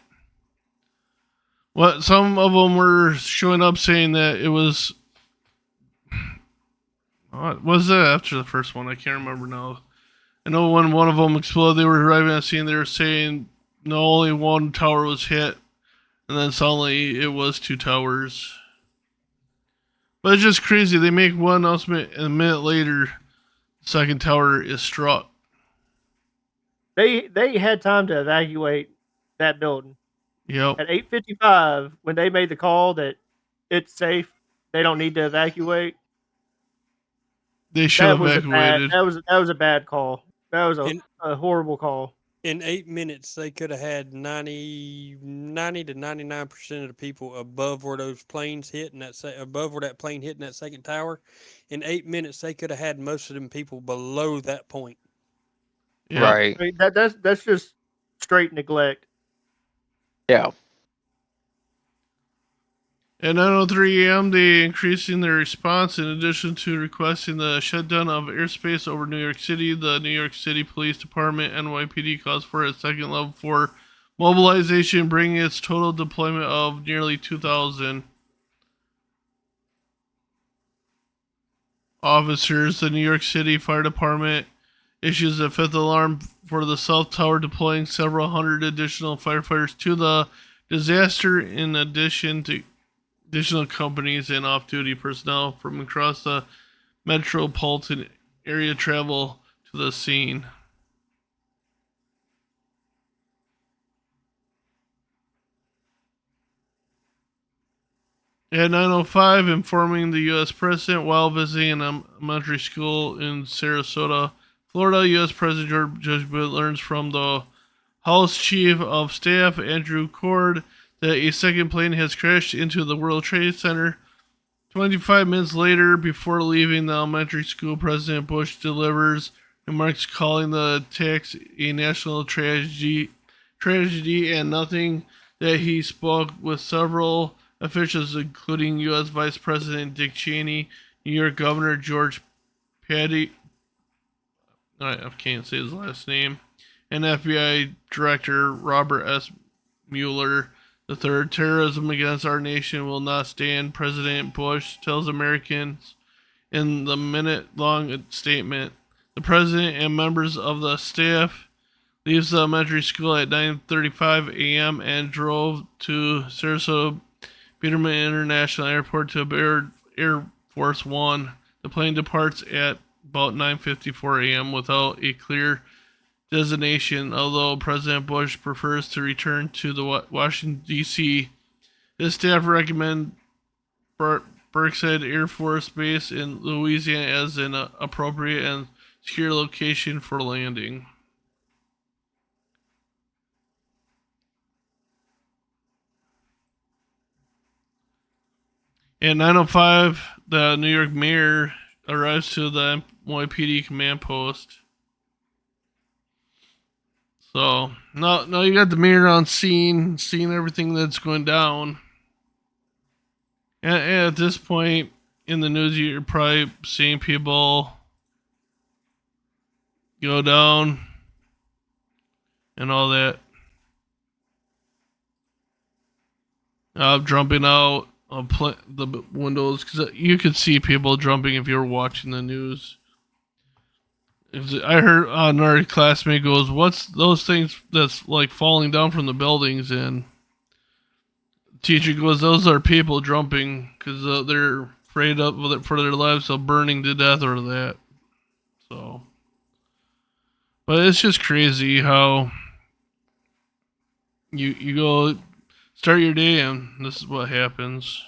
what some of them were showing up saying that it was. What was that after the first one? I can't remember now. I know when one of them exploded, they were arriving on scene. They were saying no, only one tower was hit, and then suddenly it was 2 towers. But it's just crazy. They make one announcement, and a minute later, the second tower is struck. They had time to evacuate that building. Yep. At 8:55, when they made the call that it's safe, they don't need to evacuate. They should have evacuated. That was a bad call. That was a horrible call. In 8 minutes, they could have had 90 to 99% of the people above where those planes hit, and above where that plane hit in that second tower. In 8 minutes, they could have had most of them people below that point. Yeah. Right. I mean, that's just straight neglect. Yeah. At 9:03 a.m., they increasing their response. In addition to requesting the shutdown of airspace over New York City, the New York City Police Department (NYPD) calls for a second level 4 mobilization, bringing its total deployment of nearly 2,000 officers. The New York City Fire Department issues a 5th alarm for the South Tower, deploying several hundred additional firefighters to the disaster, in addition to additional companies and off-duty personnel from across the metropolitan area travel to the scene. At 9:05, informing the U.S. President while visiting an elementary school in Sarasota, Florida, U.S. President George Bush learns from the House Chief of Staff, Andrew Cord, that a second plane has crashed into the World Trade Center. 25 minutes later, before leaving the elementary school, President Bush delivers remarks calling the attacks a national tragedy, and nothing that he spoke with several officials, including U.S. Vice President Dick Cheney, New York Governor George Patty, I can't say his last name, and FBI Director Robert S. Mueller. The third, terrorism against our nation will not stand, President Bush tells Americans in the minute-long statement. The president and members of the staff leaves the elementary school at 9:35 a.m. and drove to Sarasota Peterman International Airport to Air Force One. The plane departs at about 9:54 a.m. without a clear designation, although President Bush prefers to return to the Washington, D.C. His staff recommend Burkhead Air Force Base in Louisiana as an appropriate and secure location for landing. At 9:05, the New York mayor arrives to the NYPD command post. So now you got the mayor on scene, seeing everything that's going down. And at this point in the news, you're probably seeing people go down and all that. Jumping out of the windows, because you could see people jumping if you were watching the news. I heard another classmate goes, "What's those things that's like falling down from the buildings?" And Teacher goes, "Those are people jumping because they're afraid of it for their lives of burning to death or that." So, but it's just crazy how you go start your day and this is what happens.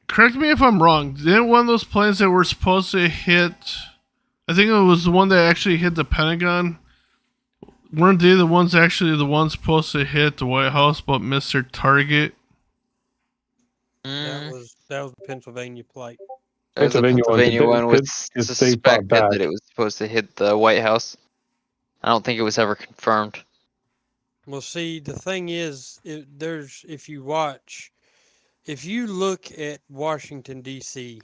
Correct me if I'm wrong. Didn't one of those planes that were supposed to hit, I think it was the one that actually hit the Pentagon, weren't they the ones supposed to hit the White House but missed their target? Mm, That was the Pennsylvania flight. there's a Pennsylvania one, Pennsylvania one was they fought suspected back. that it was supposed to hit the White House. I don't think it was ever confirmed. Well, see, the thing is, if you look at Washington D.C.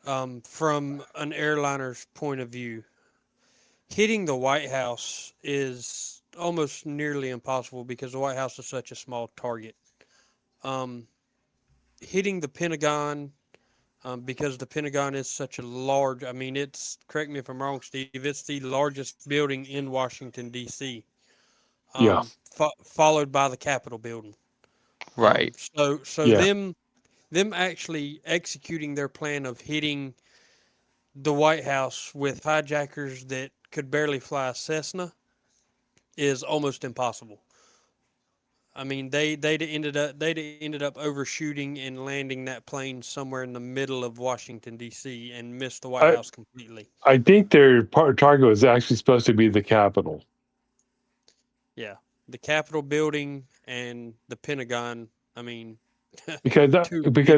From an airliner's point of view, hitting the White House is almost nearly impossible because the White House is such a small target. Hitting the Pentagon, because the Pentagon is such a large, I mean, correct me if I'm wrong, Steve, it's the largest building in Washington, D.C., Yeah. followed by the Capitol building. Right. So Yeah. them actually executing their plan of hitting the White House with hijackers that could barely fly a Cessna is almost impossible. I mean, they'd ended up overshooting and landing that plane somewhere in the middle of Washington D.C. and missed the White House completely. I think their target was actually supposed to be the Capitol. Yeah, the Capitol building and the Pentagon. I mean, Because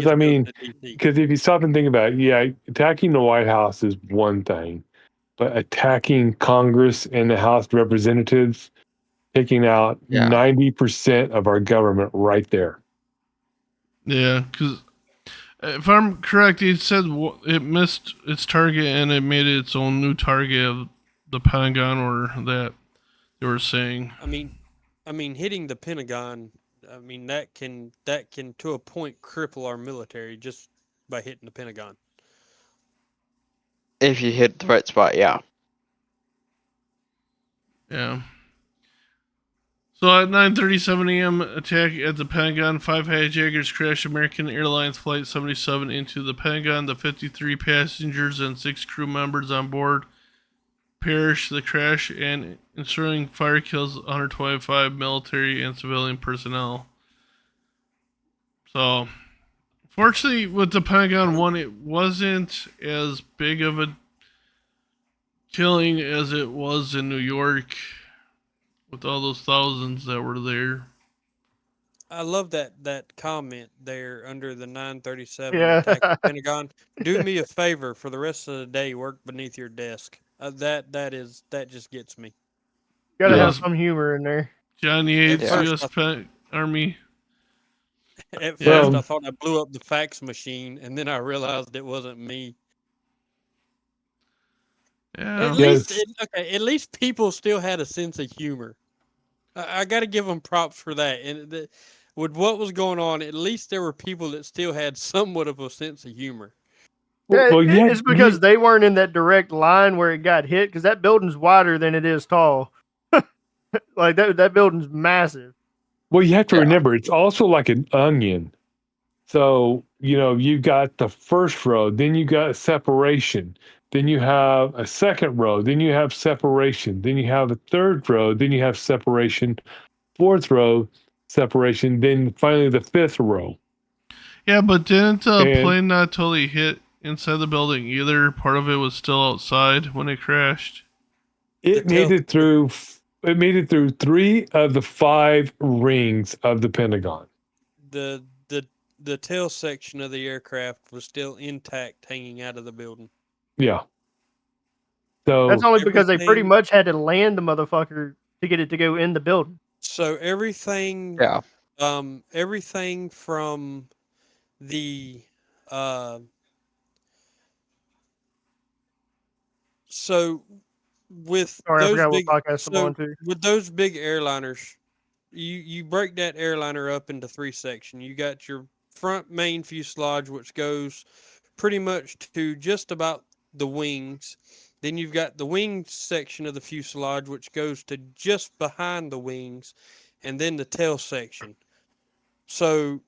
I mean, because if you stop and think about it, yeah, attacking the White House is one thing, but attacking Congress and the House of Representatives, taking out 90% of our government right there. Yeah, because if I'm correct, it said it missed its target and it made its own new target of the Pentagon, or that they were saying. I mean, hitting the Pentagon. I mean, that can to a point cripple our military just by hitting the Pentagon. If you hit the right spot, yeah. Yeah. So at 9:37 a.m., attack at the Pentagon. 5 hijackers crashed American Airlines Flight 77 into the Pentagon. The 53 passengers and 6 crew members on board perished. The crash and ensuing fire kills 125 military and civilian personnel. So, fortunately, with the Pentagon one, it wasn't as big of a killing as it was in New York, with all those thousands that were there. I love that comment there under the 937 Yeah. attack the Pentagon. Do me a favor for the rest of the day. Work beneath your desk. That just gets me. Gotta have some humor in there. Johnny Yates, Yeah. U.S. Army. At first, I thought I blew up the fax machine, and then I realized it wasn't me. Yeah. At least people still had a sense of humor. I got to give them props for that. And with what was going on, at least there were people that still had somewhat of a sense of humor. It's because they weren't in that direct line where it got hit, because that building's wider than it is tall. Like that building's massive. Well, you have to remember, it's also like an onion. So, you've got the first row, then you got separation, then you have a second row, then you have separation, then you have a third row, then you have separation, fourth row, separation, then finally the fifth row. Yeah, but didn't the plane not totally hit inside the building either? Part of it was still outside when it crashed. It made it through 3 of the 5 rings of the Pentagon. The tail section of the aircraft was still intact, hanging out of the building. Yeah. So that's only because they pretty much had to land the motherfucker to get it to go in the building. So everything, everything from the so with with those big airliners, you break that airliner up into 3 sections. You got your front main fuselage, which goes pretty much to just about the wings. Then you've got the wing section of the fuselage, which goes to just behind the wings, and then the tail section. So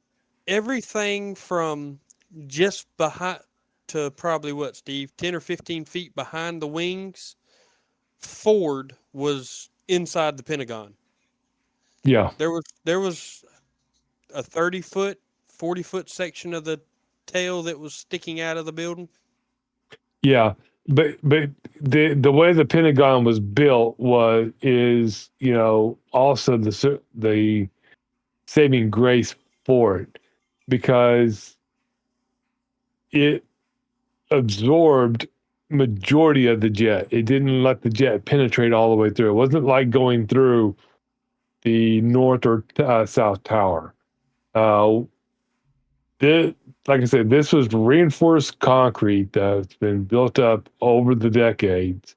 everything from just behind to probably what, Steve, 10 or 15 feet behind the wings forward was inside the Pentagon. Yeah. There was a 30-foot, 40-foot section of the tail that was sticking out of the building. Yeah. But the way the Pentagon was built is also the saving grace for it, because it absorbed majority of the jet. It didn't let the jet penetrate all the way through. It wasn't like going through the north or south tower. Like I said, this was reinforced concrete that's been built up over the decades.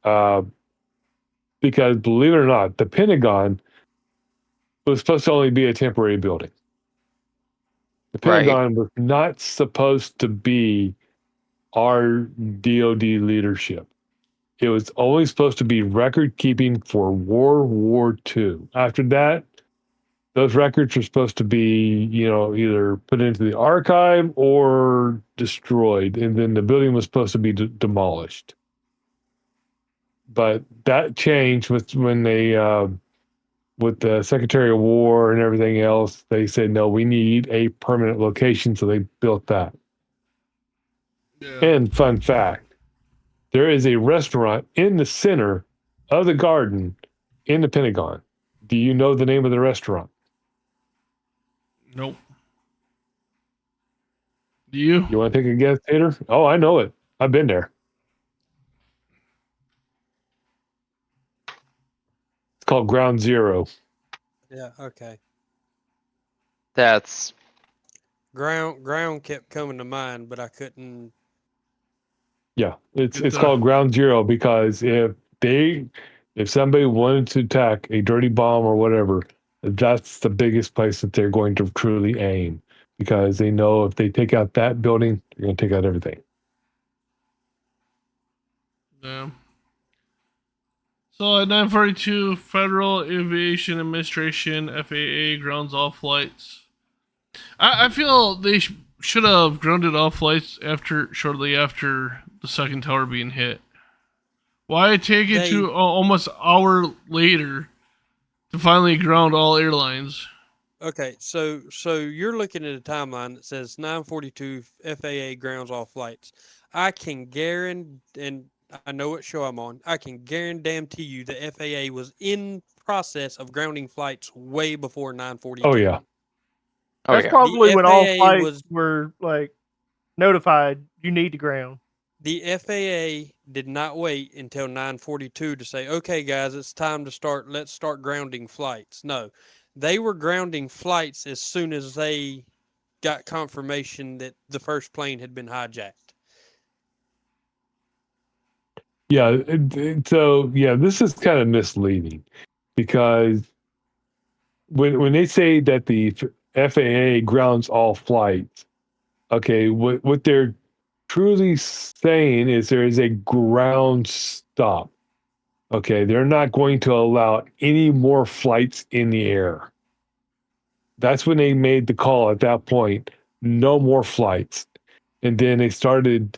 Because believe it or not, the Pentagon was supposed to only be a temporary building. The Pentagon was not supposed to be our DoD leadership. It was only supposed to be record keeping for World War II. After that, those records were supposed to be, either put into the archive or destroyed, and then the building was supposed to be demolished. But that changed when they, with the Secretary of War and everything else, they said, no, we need a permanent location, so they built that. Yeah. And fun fact, there is a restaurant in the center of the garden in the Pentagon. Do you know the name of the restaurant? Nope. Do you? You want to take a guess, Tater? Oh, I know it. I've been there. It's called Ground Zero. Yeah, okay. That's Ground kept coming to mind, but I couldn't. Yeah, it's called Ground Zero because if somebody wanted to attack a dirty bomb or whatever, that's the biggest place that they're going to truly aim, because they know if they take out that building, they're going to take out everything. Yeah. So at 9:42, Federal Aviation Administration (FAA) grounds all flights. I feel they should have grounded all flights shortly after the second tower being hit. Why take it to almost an hour later to finally ground all airlines? Okay, so you're looking at a timeline that says 9:42 FAA grounds all flights. I can guarantee, and I know what show I'm on, I can guarantee you the FAA was in process of grounding flights way before 9:42. Oh yeah. That's probably when all flights were notified you need to ground. The FAA did not wait until 9:42 to say, okay, guys, it's time to start. Let's start grounding flights. No, they were grounding flights as soon as they got confirmation that the first plane had been hijacked. Yeah. So yeah, this is kind of misleading, because when they say that the FAA grounds all flights, okay, what they're truly saying is there is a ground stop. Okay, they're not going to allow any more flights in the air. That's when they made the call at that point, no more flights. And then they started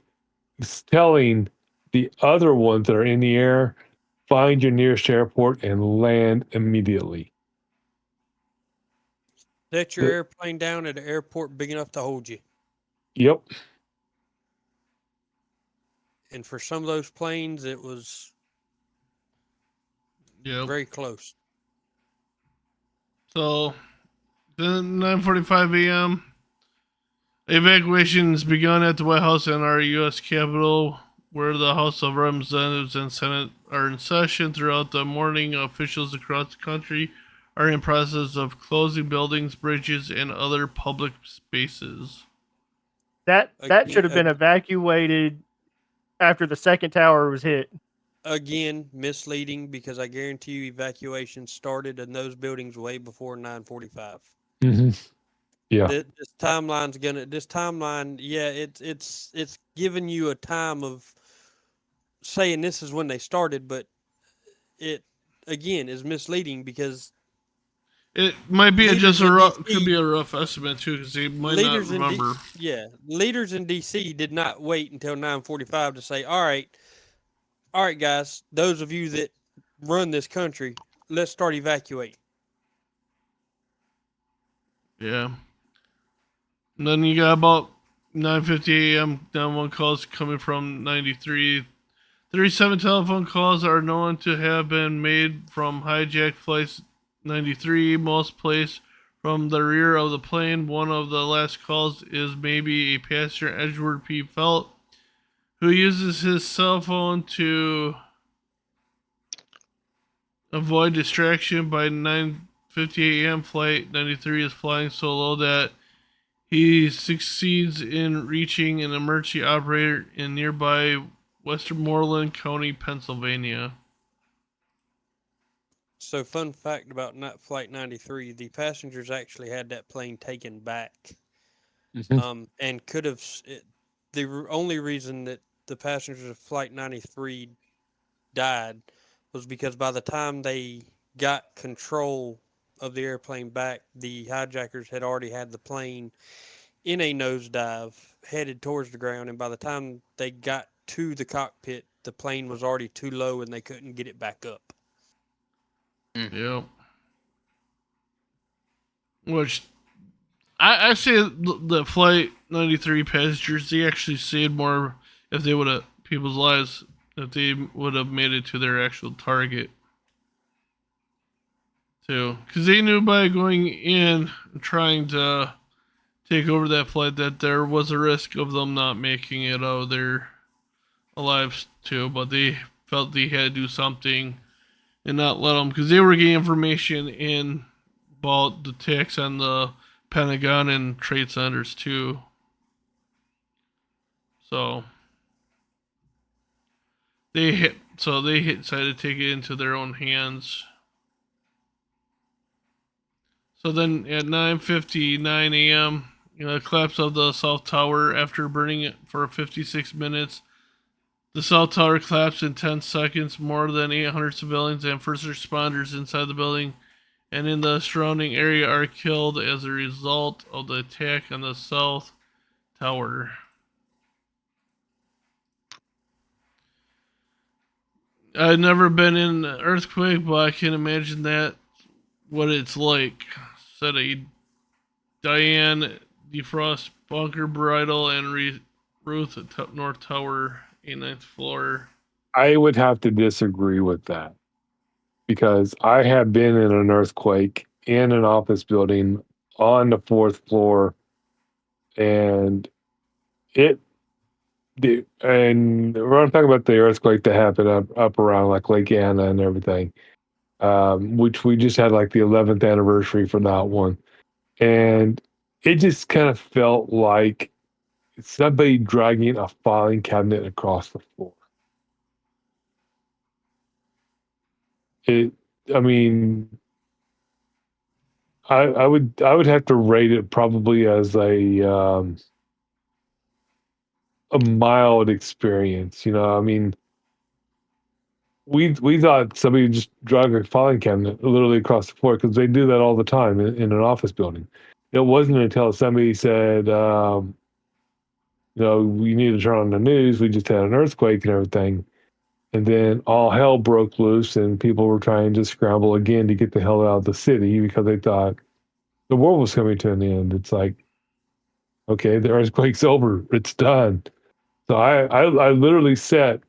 telling the other ones that are in the air, find your nearest airport and land immediately. Set your airplane down at an airport big enough to hold you. Yep. And for some of those planes, it was very close. So, then 9:45 a.m. Evacuations begun at the White House and our U.S. Capitol, where the House of Representatives and Senate are in session. Throughout the morning, officials across the country are in process of closing buildings, bridges, and other public spaces. That should have been evacuated after the second tower was hit. Again, misleading, because I guarantee you evacuation started in those buildings way before 9:45. Mm-hmm. Yeah. This timeline, yeah, it's giving you a time of saying this is when they started, but it again is misleading because It might be leaders just a in rough, could be DC a rough estimate too, because they might not leaders in remember. leaders in DC did not wait until 9:45 to say, all right, guys, those of you that run this country, let's start evacuating. Yeah. And then you got about 9:50 a.m. 911 calls coming from 93. 37 telephone calls are known to have been made from hijacked flights 93, most placed from the rear of the plane. One of the last calls is maybe a passenger, Edward P. Felt, who uses his cell phone to avoid distraction. By 9:50 a.m. flight 93 is flying so low that he succeeds in reaching an emergency operator in nearby Westmoreland County, Pennsylvania. So, fun fact about Flight 93: the passengers actually had that plane taken back, and could have. The only reason that the passengers of Flight 93 died was because by the time they got control of the airplane back, the hijackers had already had the plane in a nosedive headed towards the ground, and by the time they got to the cockpit, the plane was already too low and they couldn't get it back up. Yep. Which I say the Flight 93 passengers, they actually saved more if they would have people's lives if they would have made it to their actual target. Too, because they knew by going in and trying to take over that flight that there was a risk of them not making it out of their lives too, but they felt they had to do something and not let them, because they were getting information in about the attacks on the Pentagon and trade centers too. So they decided to take it into their own hands. So then at 9:59 a.m., collapse of the South Tower after burning it for 56 minutes. The South Tower collapsed in 10 seconds. More than 800 civilians and first responders inside the building and in the surrounding area are killed as a result of the attack on the South Tower. I've never been in an earthquake, but I can imagine that what it's like, said a Diane DeFrost, Bunker Bridal, and Ruth at North Tower, 89th floor. I would have to disagree with that because I have been in an earthquake in an office building on the 4th floor, and and we're talking about the earthquake that happened up around like Lake Anna and everything, which we just had like the 11th anniversary for that one, and it just kind of felt like somebody dragging a filing cabinet across the floor. I mean, I would have to rate it probably as a mild experience. I mean, we thought somebody just dragged a filing cabinet literally across the floor because they do that all the time in an office building. It wasn't until somebody said, we need to turn on the news. We just had an earthquake and everything. And then all hell broke loose and people were trying to scramble again to get the hell out of the city because they thought the world was coming to an end. It's like, okay, the earthquake's over. It's done. So I literally sat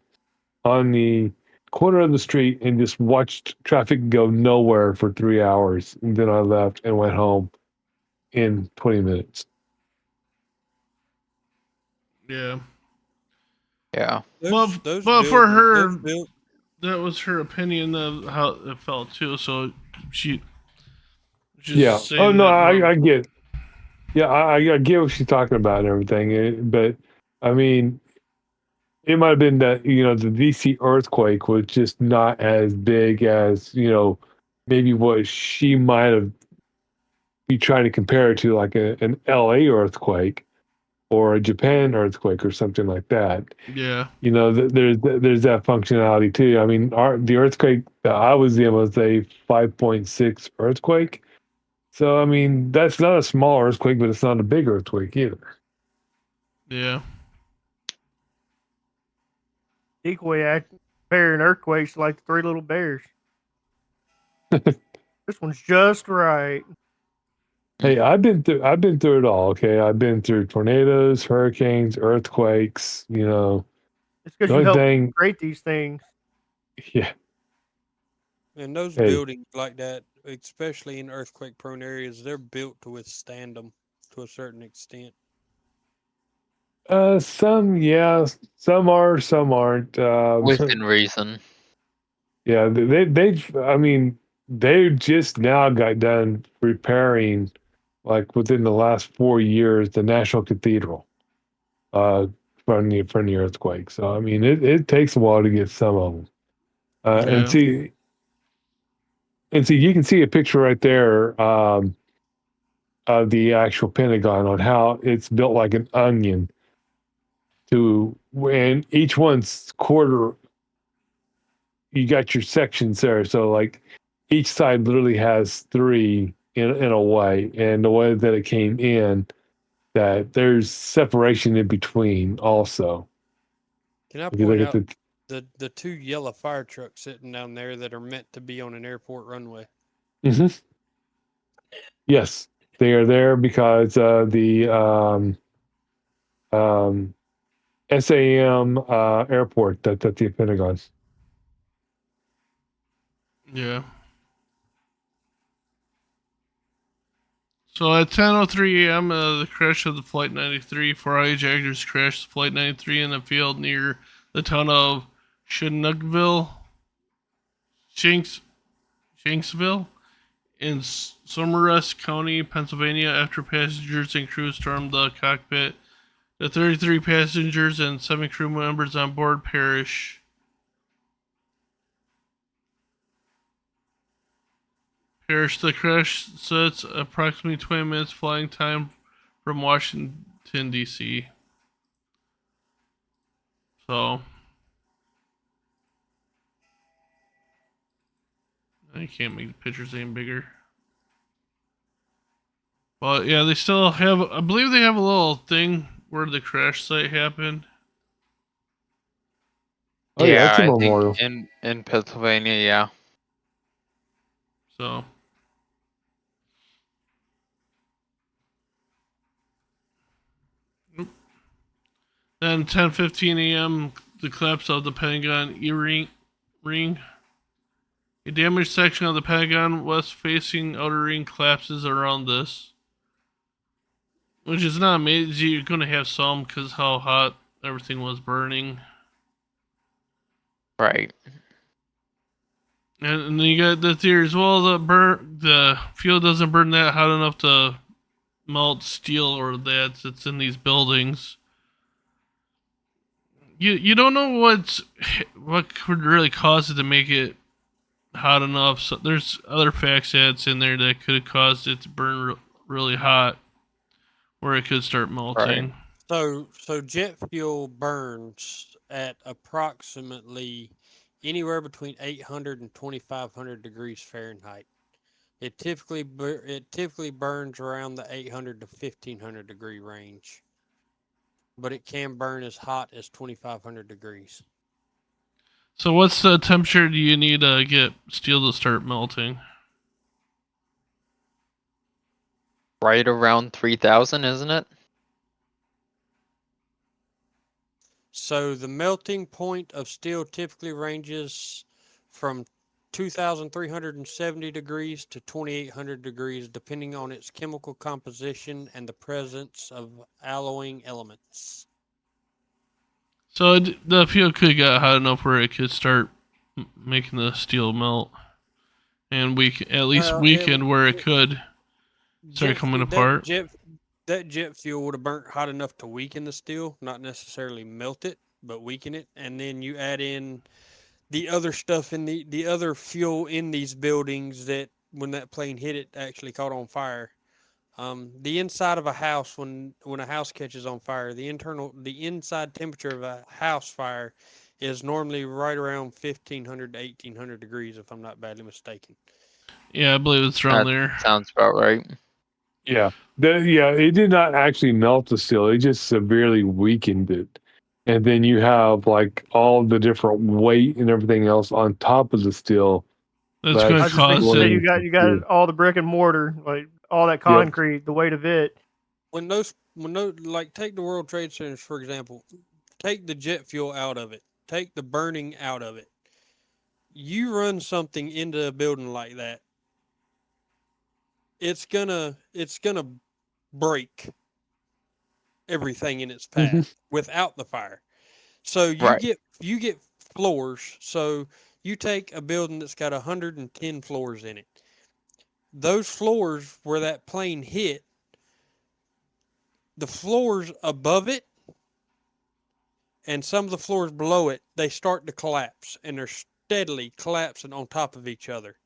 on the corner of the street and just watched traffic go nowhere for 3 hours. And then I left and went home in 20 minutes. Yeah. Yeah. But for her, that was her opinion of how it felt too. So she. Yeah. Oh no, I get. Yeah, I get what she's talking about and everything. But I mean, it might have been that the DC earthquake was just not as big as maybe what she might have you try to compare it to like an LA earthquake or a Japan earthquake or something like that. Yeah. You know, there's that functionality too. I mean, the earthquake that I was in was a 5.6 earthquake. So I mean, that's not a small earthquake, but it's not a big earthquake either. Yeah. Equally comparing earthquakes to like the Three Little Bears. This one's just right. Hey, I've been through it all. Okay, I've been through tornadoes, hurricanes, earthquakes. You know, It's because the you only helped thing, create these things. yeah. And those Hey. buildings like that, especially in earthquake-prone areas, they're built to withstand them to a certain extent. Some, yeah, some are, some aren't. Within reason. Yeah, I mean, they just now got done repairing, like within the last 4 years, the National Cathedral, from the earthquake. So I mean, it takes a while to get some of them. Yeah. And see, you can see a picture right there, of the actual Pentagon on how it's built like an onion. To when each one's quarter, you got your sections there. So like each side literally has three in a way, and the way that it came in, that there's separation in between also. Can I If you point look out at the two yellow fire trucks sitting down there that are meant to be on an airport runway? yes, they are there because the SAM airport that's at the Pentagon. Yeah. So at 10:03 a.m., the crash of the Flight 93, 4 hijackers crashed Flight 93 in a field near the town of Shanksville in Somerset County, Pennsylvania, after passengers and crew stormed the cockpit. The 33 passengers and 7 crew members on board perished. The crash sits approximately 20 minutes flying time from Washington, D.C. So, I can't make the pictures any bigger. But yeah, they still have, I believe they have a little thing where the crash site happened. Oh yeah, it's a I memorial. think in Pennsylvania, yeah. So, then 10:15 a.m., the collapse of the Pentagon ring. A damaged section of the Pentagon west-facing outer ring collapses around this, which is not amazing. You're going to have some because how hot everything was burning. Right. And then you got the theory as well that the fuel doesn't burn that hot enough to melt steel or that's in these buildings. You don't know what could really cause it to make it hot enough. So there's other facts that's in there that could have caused it to burn really hot, where it could start melting. Right. So jet fuel burns at approximately anywhere between 800 and 2500 degrees Fahrenheit. It typically burns around the 800 to 1500 degree range, but it can burn as hot as 2500 degrees. So what's the temperature do you need to get steel to start melting? Right around 3000, isn't it? So the melting point of steel typically ranges from 2,370 degrees to 2,800 degrees, depending on its chemical composition and the presence of alloying elements. So the fuel could get hot enough where it could start making the steel melt, and weaken where it could start coming apart. That jet fuel would have burnt hot enough to weaken the steel, not necessarily melt it, but weaken it. And then you add in the other stuff in the other fuel in these buildings that when that plane hit it actually caught on fire. The inside of a house, when a house catches on fire, the inside temperature of a house fire is normally right around 1,500 to 1,800 degrees, if I'm not badly mistaken. Yeah, I believe it's around That there. sounds about right. Yeah. It did not actually melt the steel. It just severely weakened it. And then you have like all the different weight and everything else on top of the steel. That's going I to was just thinking, cause say it. you got all the brick and mortar, like all that concrete, the weight of it. Like take the World Trade Centers, for example, take the jet fuel out of it, take the burning out of it. You run something into a building like that, it's gonna break everything in its path without the fire. So Right. you get floors. So you take a building that's got 110 floors in it. Those floors where that plane hit, the floors above it and some of the floors below it, they start to collapse, and they're steadily collapsing on top of each other.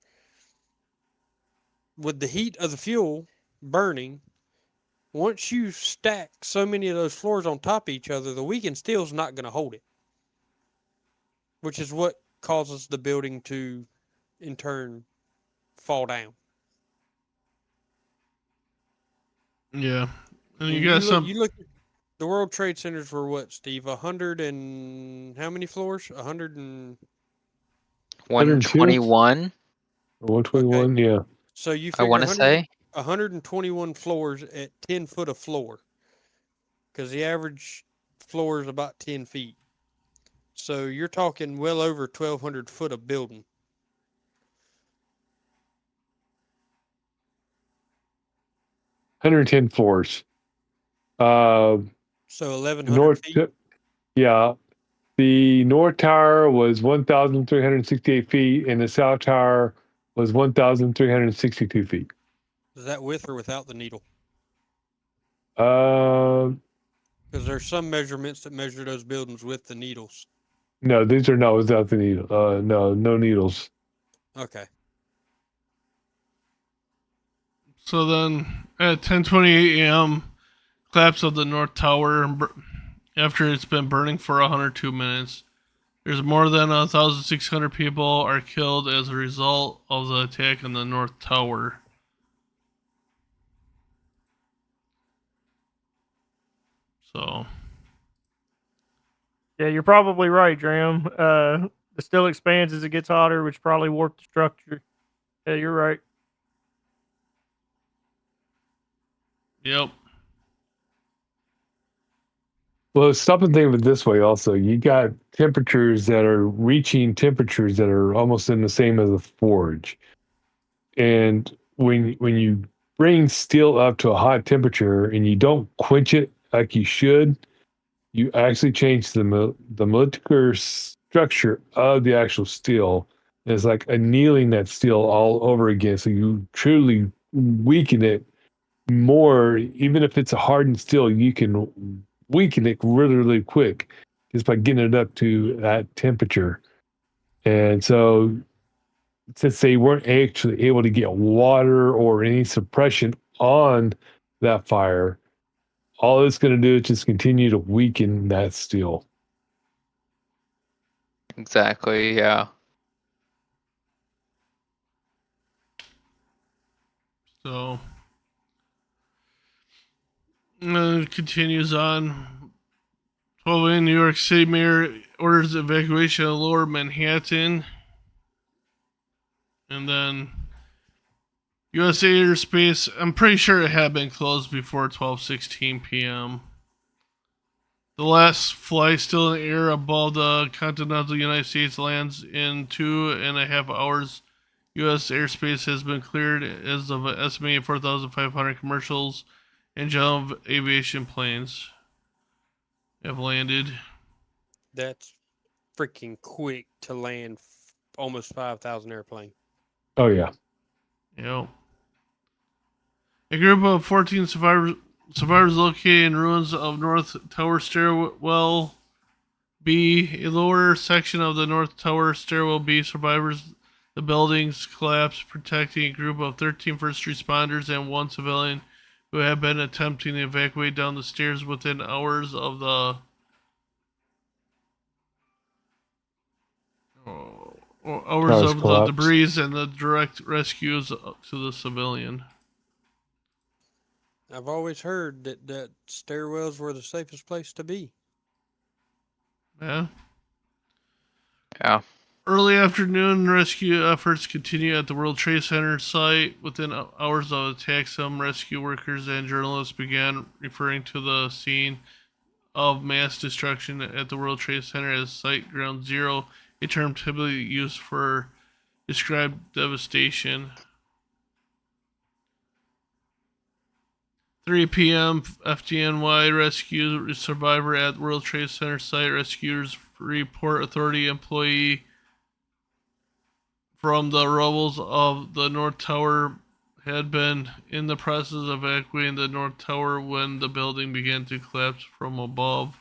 With the heat of the fuel burning, once you stack so many of those floors on top of each other, the weakened steel is not going to hold it, which is what causes the building to, in turn, fall down. Yeah. And you You got look, some. you look. The World Trade Centers were what, Steve? 100 and how many floors? 100 and 121, 121, yeah. so you I figure want to say. 121 floors at 10 foot of floor, because the average floor is about 10 feet. So you're talking well over 1,200 foot of building. $110 floors. So 1,100 North, feet. yeah. The North Tower was 1,368 feet, and the South Tower was 1,362 feet. Is that with or without the needle? Uh, Because there's some measurements that measure those buildings with the needles. no, these are not without the needle. No needles. Okay. So then at 10:28 a.m., collapse of the North Tower after it's been burning for 102 minutes. There's more than 1,600 people are killed as a result of the attack on the North Tower. So. Yeah, you're probably right, Dram. The steel expands as it gets hotter, which probably warped the structure. Yeah, you're right. Yep. Well, stop and think of it this way also. You got temperatures that are reaching temperatures that are almost in the same as a forge. And when you bring steel up to a hot temperature and you don't quench it like you should, you actually change the molecular structure of the actual steel. It's like annealing that steel all over again. So you truly weaken it more. Even if it's a hardened steel, you can weaken it really, really quick just by getting it up to that temperature. And so since they weren't actually able to get water or any suppression on that fire, all it's going to do is just continue to weaken that steel. Exactly, yeah. So it continues on. 12 a.m. New York City mayor orders evacuation of Lower Manhattan. And then USA airspace, I'm pretty sure it had been closed before 12:16 p.m. The last flight still in the air above the continental United States lands in 2.5 hours. U.S. airspace has been cleared as of an estimated 4,500 commercials and general aviation planes have landed. That's freaking quick to land almost 5,000 airplane. Oh, yeah. Yep. A group of 14 survivors located in ruins of North Tower Stairwell B. A lower section of the North Tower Stairwell B survivors the building's collapse, protecting a group of 13 first responders and one civilian who had been attempting to evacuate down the stairs within hours of the Towers collapsed. debris and the direct rescues to the civilian. I've always heard that stairwells were the safest place to be. Yeah. Yeah. Early afternoon rescue efforts continue at the World Trade Center site. Within hours of attack, some rescue workers and journalists began referring to the scene of mass destruction at the World Trade Center as Site Ground Zero, a term typically used for describe devastation. 3 p.m. FDNY rescue survivor at World Trade Center site. Rescuers report authority employee from the rubbles of the North Tower had been in the process of evacuating the North Tower when the building began to collapse from above.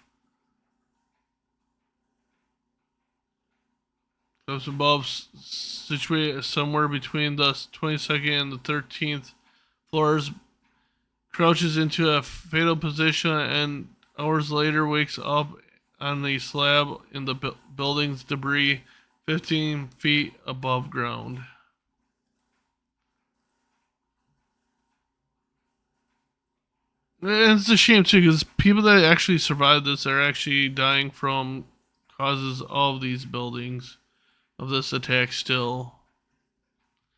Collapse above, situated somewhere between the 22nd and the 13th floors, crouches into a fatal position and hours later wakes up on the slab in the building's debris 15 feet above ground. And it's a shame too, because people that actually survived this are actually dying from causes of these buildings, of this attack still.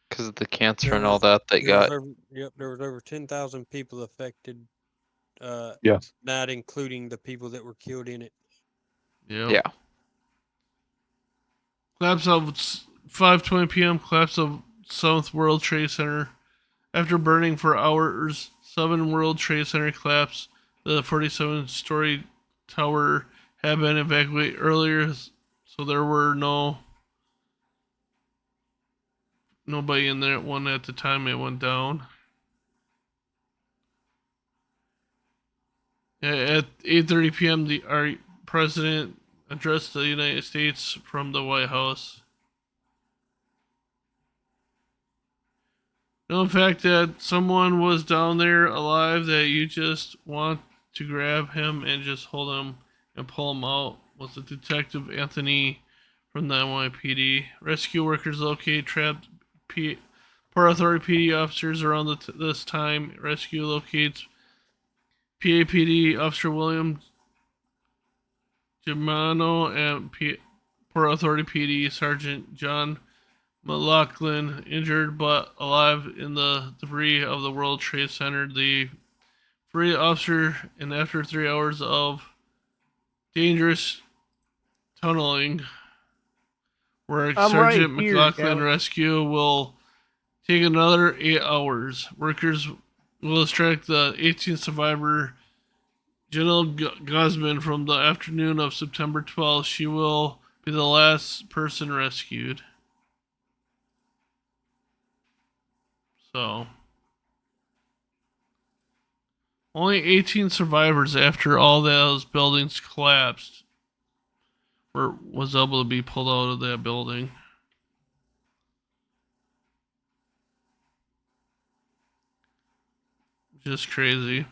Because of the cancer and all that they There was got. there was over 10,000 people affected. Yeah. Not including the people that were killed in it. Yep. Yeah. Collapse of 5:20 p.m. Collapse of 7th World Trade Center. After burning for hours, 7 World Trade Center collapsed. The 47-story tower had been evacuated earlier, so there were nobody in there one at the time it went down. At 8:30 p.m., our president addressed the United States from the White House. The fact that someone was down there alive that you just want to grab him and just hold him and pull him out was the Detective Anthony from the NYPD. Rescue workers locate trapped Port Authority PD officers around this time. Rescue locates PAPD Officer William Germano and Port Authority PD Sergeant John McLaughlin injured but alive in the debris of the World Trade Center. The free officer, and after 3 hours of dangerous tunneling, where Sergeant right here, McLaughlin Callie. rescue will take another 8 hours. Workers will extract the 18th survivor, Janelle Guzman, from the afternoon of September 12th. She will be the last person rescued. So, only 18 survivors after all those buildings collapsed was able to be pulled out of that building. Just crazy.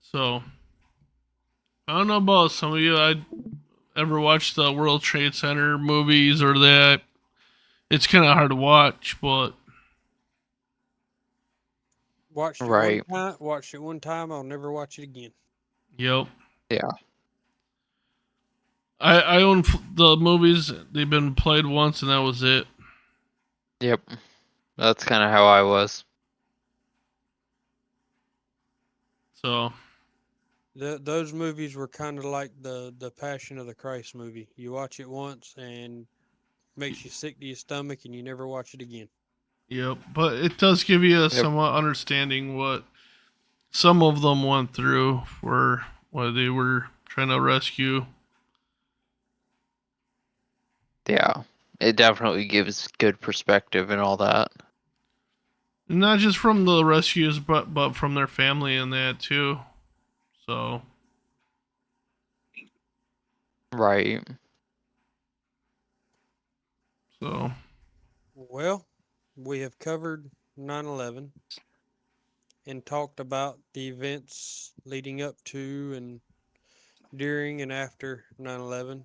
So, I don't know about some of you. I ever watched the World Trade Center movies or that. It's kind of hard to watch, but Watched it Right. one time. I'll never watch it again. yep. Yeah. I own the movies. They've been played once, and that was it. Yep. That's kind of how I was. So, Those movies were kind of like the Passion of the Christ movie. You watch it once and makes you sick to your stomach, and you never watch it again. yep. But it does give you a somewhat understanding what some of them went through for what they were trying to rescue. Yeah. It definitely gives good perspective and all that. Not just from the rescues, but from their family and that too. So, Right. so Well, we have covered 9/11. and talked about the events leading up to and during and after 9/11.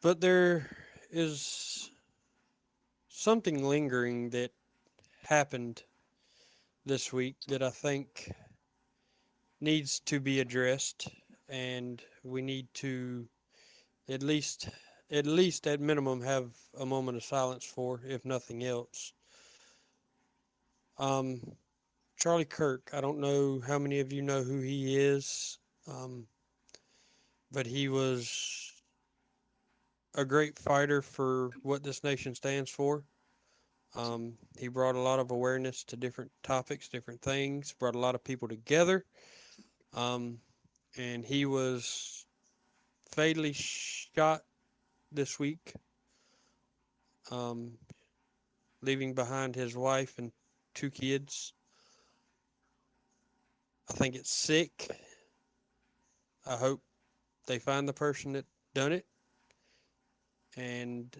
But there is something lingering that happened this week that I think needs to be addressed, and we need to at least at minimum have a moment of silence for, if nothing else. Charlie Kirk, I don't know how many of you know who he is, but he was a great fighter for what this nation stands for. He brought a lot of awareness to different topics, different things, brought a lot of people together. And he was fatally shot this week, leaving behind his wife and 2 kids. I think it's sick. I hope they find the person that done it. And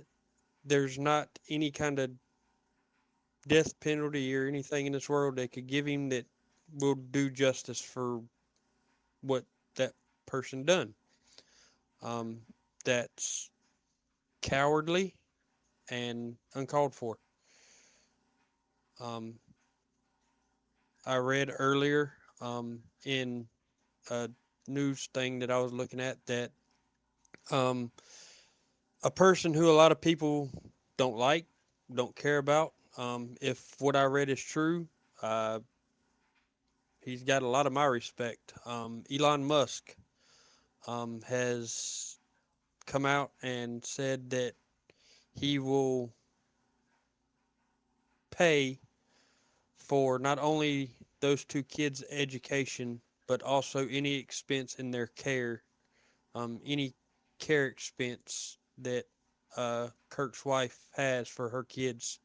there's not any kind of death penalty or anything in this world that could give him that will do justice for what that person done. That's cowardly and uncalled for. I read earlier in a news thing that I was looking at that a person who a lot of people don't like, don't care about, if what I read is true, he's got a lot of my respect. Elon Musk has come out and said that he will pay for not only those 2 kids' education, but also any expense in their care, any care expense that Kirk's wife has for her kids,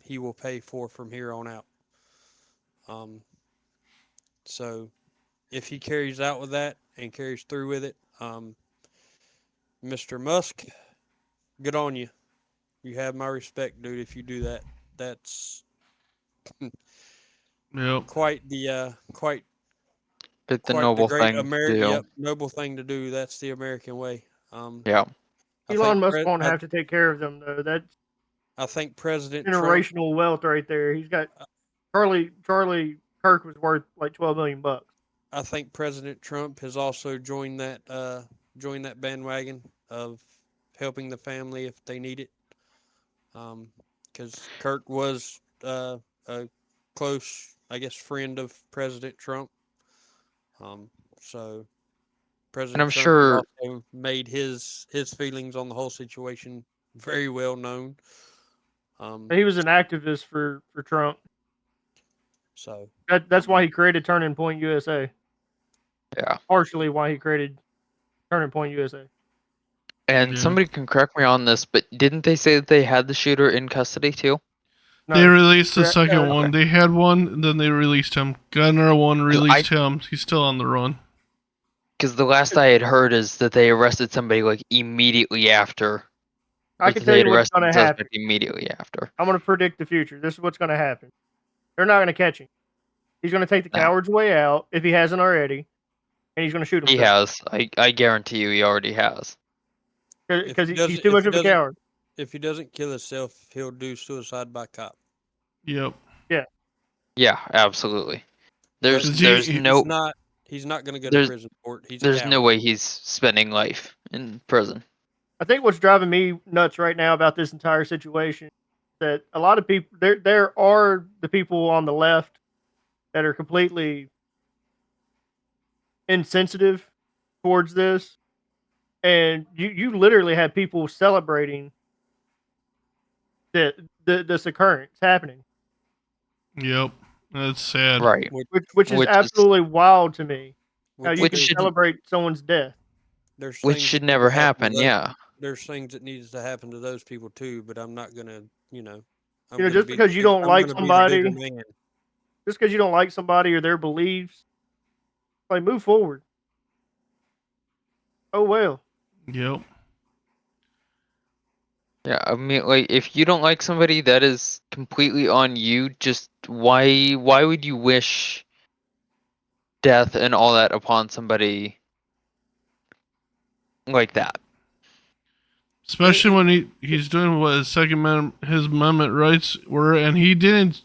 he will pay for from here on out. So if he carries out with that and carries through with it, Mr. Musk, good on you. You have my respect, dude, if you do that. That's Yep. quite the It's the quite the noble great thing to do. Yep, noble thing to do. That's the American way. Yeah. I Elon think Musk Pre- won't I, have to take care of them though. That's I think President Trump. generational wealth right there. He's got Charlie Kirk was worth like $12 million. I think President Trump has also joined that bandwagon of helping the family if they need it. Because Kirk was a close, I guess, friend of President Trump. So President And I'm Trump sure has also made his feelings on the whole situation very well known. He was an activist for Trump. So That's why he created Turning Point USA. Yeah. Partially why he created Turning Point USA. And Yeah. somebody can correct me on this, but didn't they say that they had the shooter in custody too? They released the Yeah, second one. They had one, and then they released him. Got another one, released him. He's still on the run. Because the last I had heard is that they arrested somebody like immediately after. I can tell you what's going to happen. Immediately after. I'm going to predict the future. This is what's going to happen. They're not going to catch him. He's going to take the coward's way out if he hasn't already, and he's going to shoot himself. He has. I guarantee you, he already has. Because he's too much of a coward. If he doesn't kill himself, he'll do suicide by cop. Yep. Yeah. Yeah, absolutely. There's He's not going to go to prison for it. There's no way he's spending life in prison. I think what's driving me nuts right now about this entire situation is that a lot of people there are the people on the left that are completely insensitive towards this, and you literally have people celebrating that this occurrence happening. Yep. That's sad. Right. Which is absolutely wild to me. How you Which can should- celebrate someone's death. Which should never happen, yeah. There's things that needs to happen to those people too, but I'm not gonna, Just because you don't like somebody, just because you don't like somebody or their beliefs, like move forward. Oh well. Yep. Yeah, I mean, like, if you don't like somebody, that is completely on you. Just why would you wish death and all that upon somebody like that? Especially when he's doing what his amendment rights were, and he didn't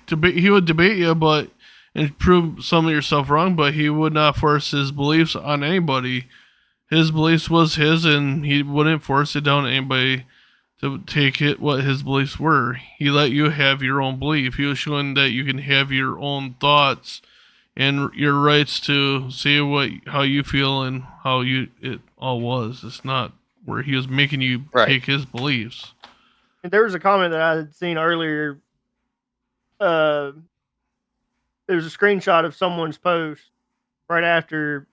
debate. He would debate you, but and prove some of yourself wrong, but he would not force his beliefs on anybody. His beliefs was his, and he wouldn't force it down on anybody to take it what his beliefs were. He let you have your own belief. He was showing that you can have your own thoughts and your rights to say how you feel and how it all was. It's not where he was making you take his beliefs. And there was a comment that I had seen earlier. There was a screenshot of someone's post right after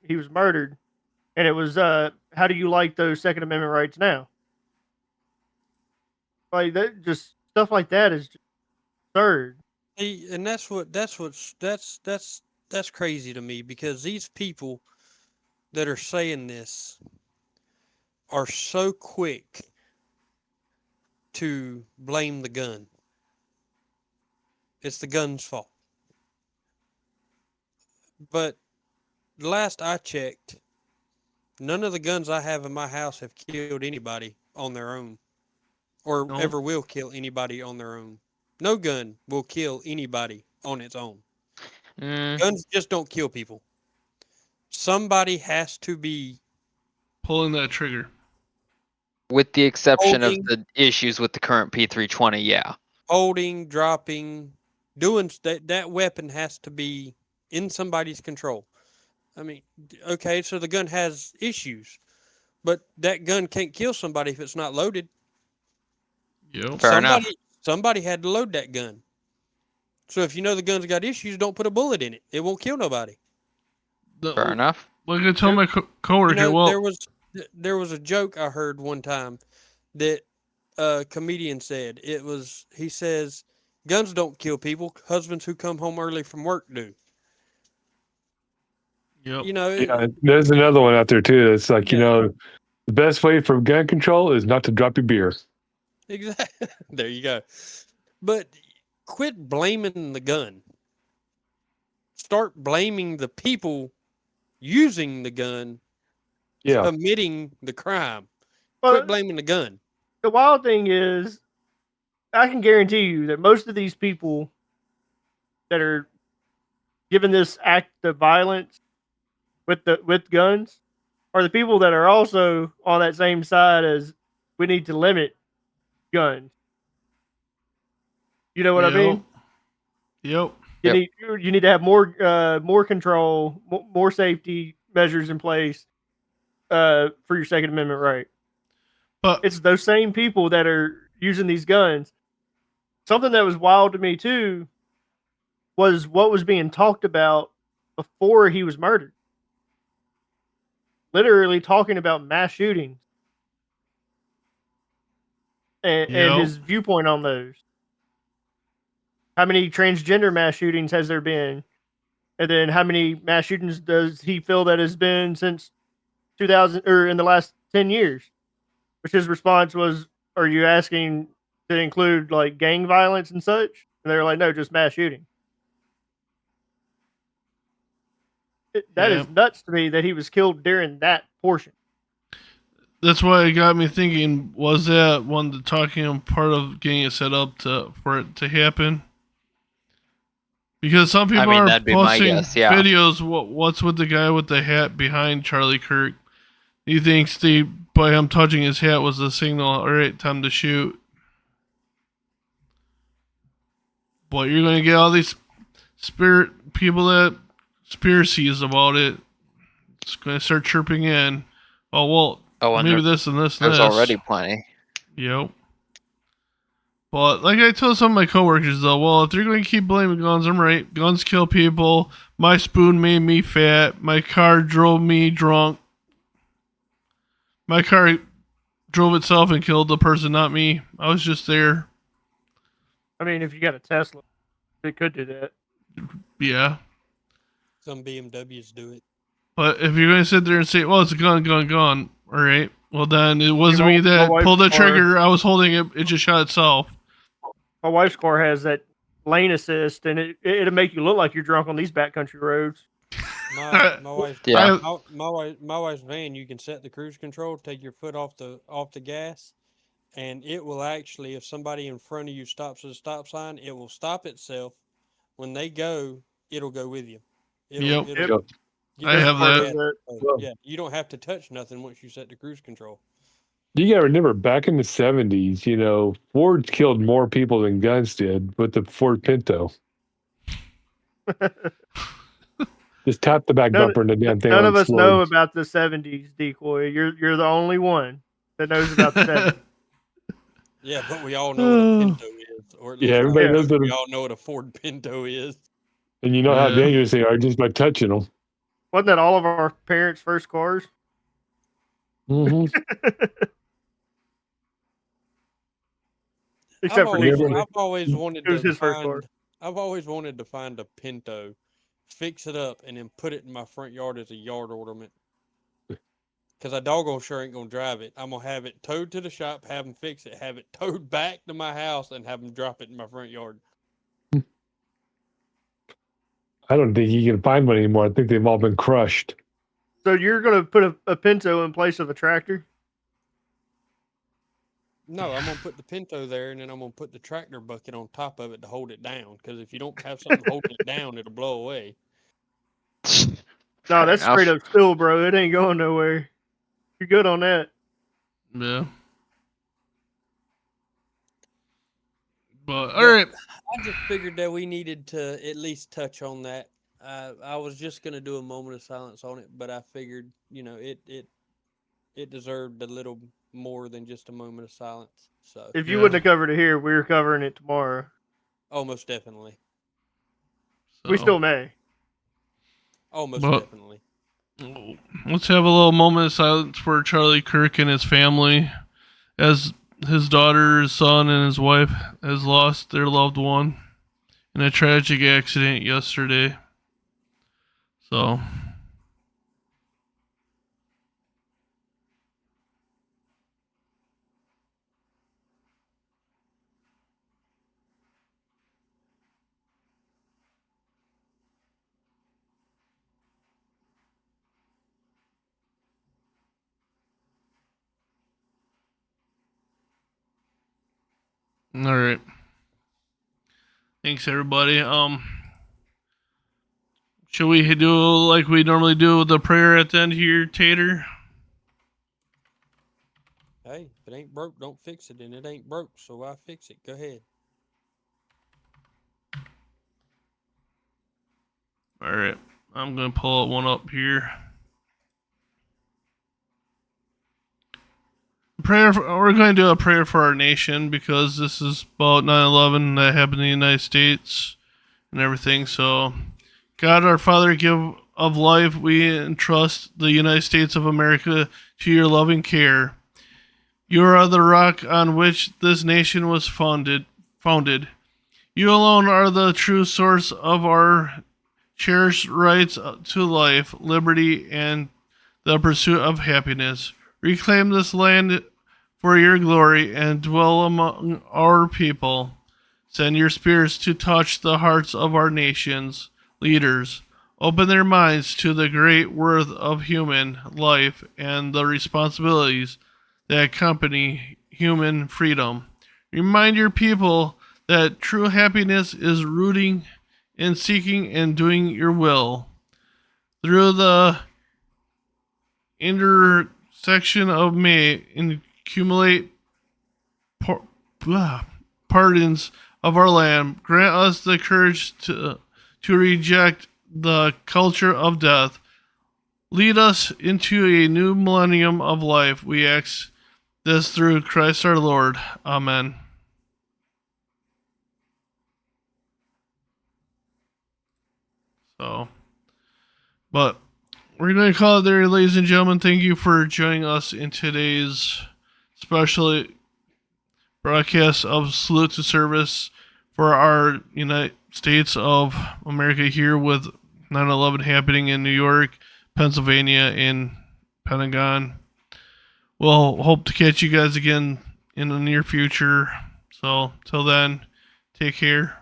he was murdered, and it was, "How do you like those Second Amendment rights now?" Like that, just stuff like that is just absurd. And that's crazy to me, because these people that are saying this are so quick to blame the gun. It's the gun's fault. But last I checked, none of the guns I have in my house have killed anybody on their own, or ever will kill anybody on their own. No gun will kill anybody on its own. Guns just don't kill people. Somebody has to be pulling that trigger. With the exception of the issues with the current P320, yeah. Holding, dropping, doing that weapon has to be in somebody's control. I mean, okay, so the gun has issues, but that gun can't kill somebody if it's not loaded. Yep. Fair enough. Somebody had to load that gun. So if you know the gun's got issues, don't put a bullet in it. It won't kill nobody. Fair enough. Like I told my coworker, there was a joke I heard one time that a comedian said. He says, guns don't kill people. Husbands who come home early from work do. Yep. You know, Yeah, there's another one out there too. It's like, the best way for gun control is not to drop your beer. Exactly. There you go. But quit blaming the gun. Start blaming the people using the gun, committing the crime. Quit blaming the gun. The wild thing is, I can guarantee you that most of these people that are given this act of violence with guns are the people that are also on that same side as we need to limit guns. You know what I mean? Yep. You need to have more control, more safety measures in place for your Second Amendment right. But it's those same people that are using these guns. Something that was wild to me too was what was being talked about before he was murdered. Literally talking about mass shootings and his viewpoint on those. How many transgender mass shootings has there been? And then how many mass shootings does he feel that has been since 2000 or in the last 10 years? Which his response was, are you asking to include like gang violence and such? And they're like, no, just mass shooting. That is nuts to me that he was killed during that portion. That's why it got me thinking, was that one the talking part of getting it set up for it to happen? Because some people are posting videos, what's with the guy with the hat behind Charlie Kirk? He thinks by him touching his hat was the signal, all right, time to shoot. But you're going to get all these people that conspiracies about it. It's going to start chirping in. Maybe this and this and this. There's already plenty. Yep. But like I told some of my coworkers though, if they're going to keep blaming guns, I'm right. Guns kill people. My spoon made me fat. My car drove me drunk. My car drove itself and killed the person, not me. I was just there. I mean, if you got a Tesla, it could do that. Yeah. Some BMWs do it. But if you're going to sit there and say, well, it's a gun, all right. Well, then it wasn't my- me my that wife's pulled the car- trigger. I was holding it. It just shot itself. My wife's car has that lane assist, and it'll make you look like you're drunk on these backcountry roads. My wife, Yeah. my wife's van. You can set the cruise control, take your foot off the gas, and it will actually, if somebody in front of you stops at a stop sign, it will stop itself. When they go, it'll go with you. Yep. It'll give I you have the that. gas. So, Well- yeah, you don't have to touch nothing once you set the cruise control. You gotta remember, back in the 70s, Ford killed more people than guns did with the Ford Pinto. Just tap the back None- bumper and the damn thing. None of us know explodes. about the '70s, Decoy. You're the only one that knows about the '70s. Yeah, but we all know what a Pinto is, or at least Yeah, everybody Yeah. knows that. we all know what a Ford Pinto is. And you know how Yeah. dangerous they are just by touching them. Wasn't that all of our parents' first cars? Hmm. Except for always- Decoy. I've always wanted It was to his first find. car. I've always wanted to find a Pinto, fix it up, and then put it in my front yard as a yard ornament. Because I doggone sure ain't gonna drive it. I'm gonna have it towed to the shop, have them fix it, have it towed back to my house, and have them drop it in my front yard. I don't think you can find one anymore. I think they've all been crushed. So you're gonna put a Pinto in place of a tractor? No, I'm gonna put the Pinto there, and then I'm gonna put the tractor bucket on top of it to hold it down. Because if you don't have something holding it down, it'll blow away. No, that's enough. straight up still, bro. It ain't going nowhere. You're good on that. Yeah. But all right. I just figured that we needed to at least touch on that. I was just gonna do a moment of silence on it, but I figured, it deserved a little more than just a moment of silence. So, If you Yeah. wouldn't have covered it here, we were covering it tomorrow. oh, most definitely, We So, still may. oh, most Well- definitely. let's have a little moment of silence for Charlie Kirk and his family, as his daughter, his son, and his wife has lost their loved one in a tragic accident yesterday. So, all right. Thanks, everybody. Should we do like we normally do with the prayer at the end here, Tater? Hey, if it ain't broke, don't fix it, and it ain't broke, so why fix it? Go ahead. All right. I'm going to pull one up here. We're going to do a prayer for our nation because this is about 9/11 that happened in the United States and everything. So, God, our Father, give of life, we entrust the United States of America to your loving care. You are the rock on which this nation was founded. You alone are the true source of our cherished rights to life, liberty, and the pursuit of happiness. Reclaim this land for your glory and dwell among our people. Send your spirits to touch the hearts of our nation's leaders. Open their minds to the great worth of human life and the responsibilities that accompany human freedom. Remind your people that true happiness is rooting in seeking and doing your will. Through the intersection of may accumulate pardons of our land. Grant us the courage to reject the culture of death. Lead us into a new millennium of life. We ask this through Christ our Lord. Amen. So, but we're going to call it there, ladies and gentlemen. Thank you for joining us in today's special broadcast of Salute to Service for our United States of America here with 9/11 happening in New York, Pennsylvania, and Pentagon. we'll hope to catch you guys again in the near future. So till then, take care.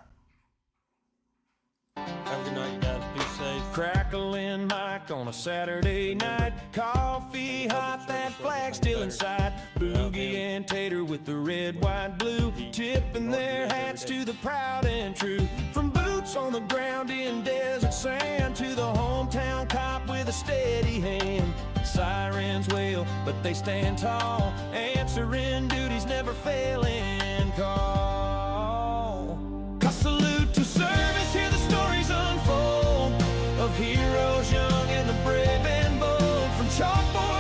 Have a good night, guys. Be safe. Crackling mic on a Saturday night. Coffee hot, that flag still inside. Boogie and Tater with the red, white, blue, tipping their hats to the proud and true. From boots on the ground in desert sand to the hometown cop with a steady hand. Sirens wail, but they stand tall, answering duties, never failing call. A salute to service, hear the stories unfold of heroes young and the brave and bold. From chalkboard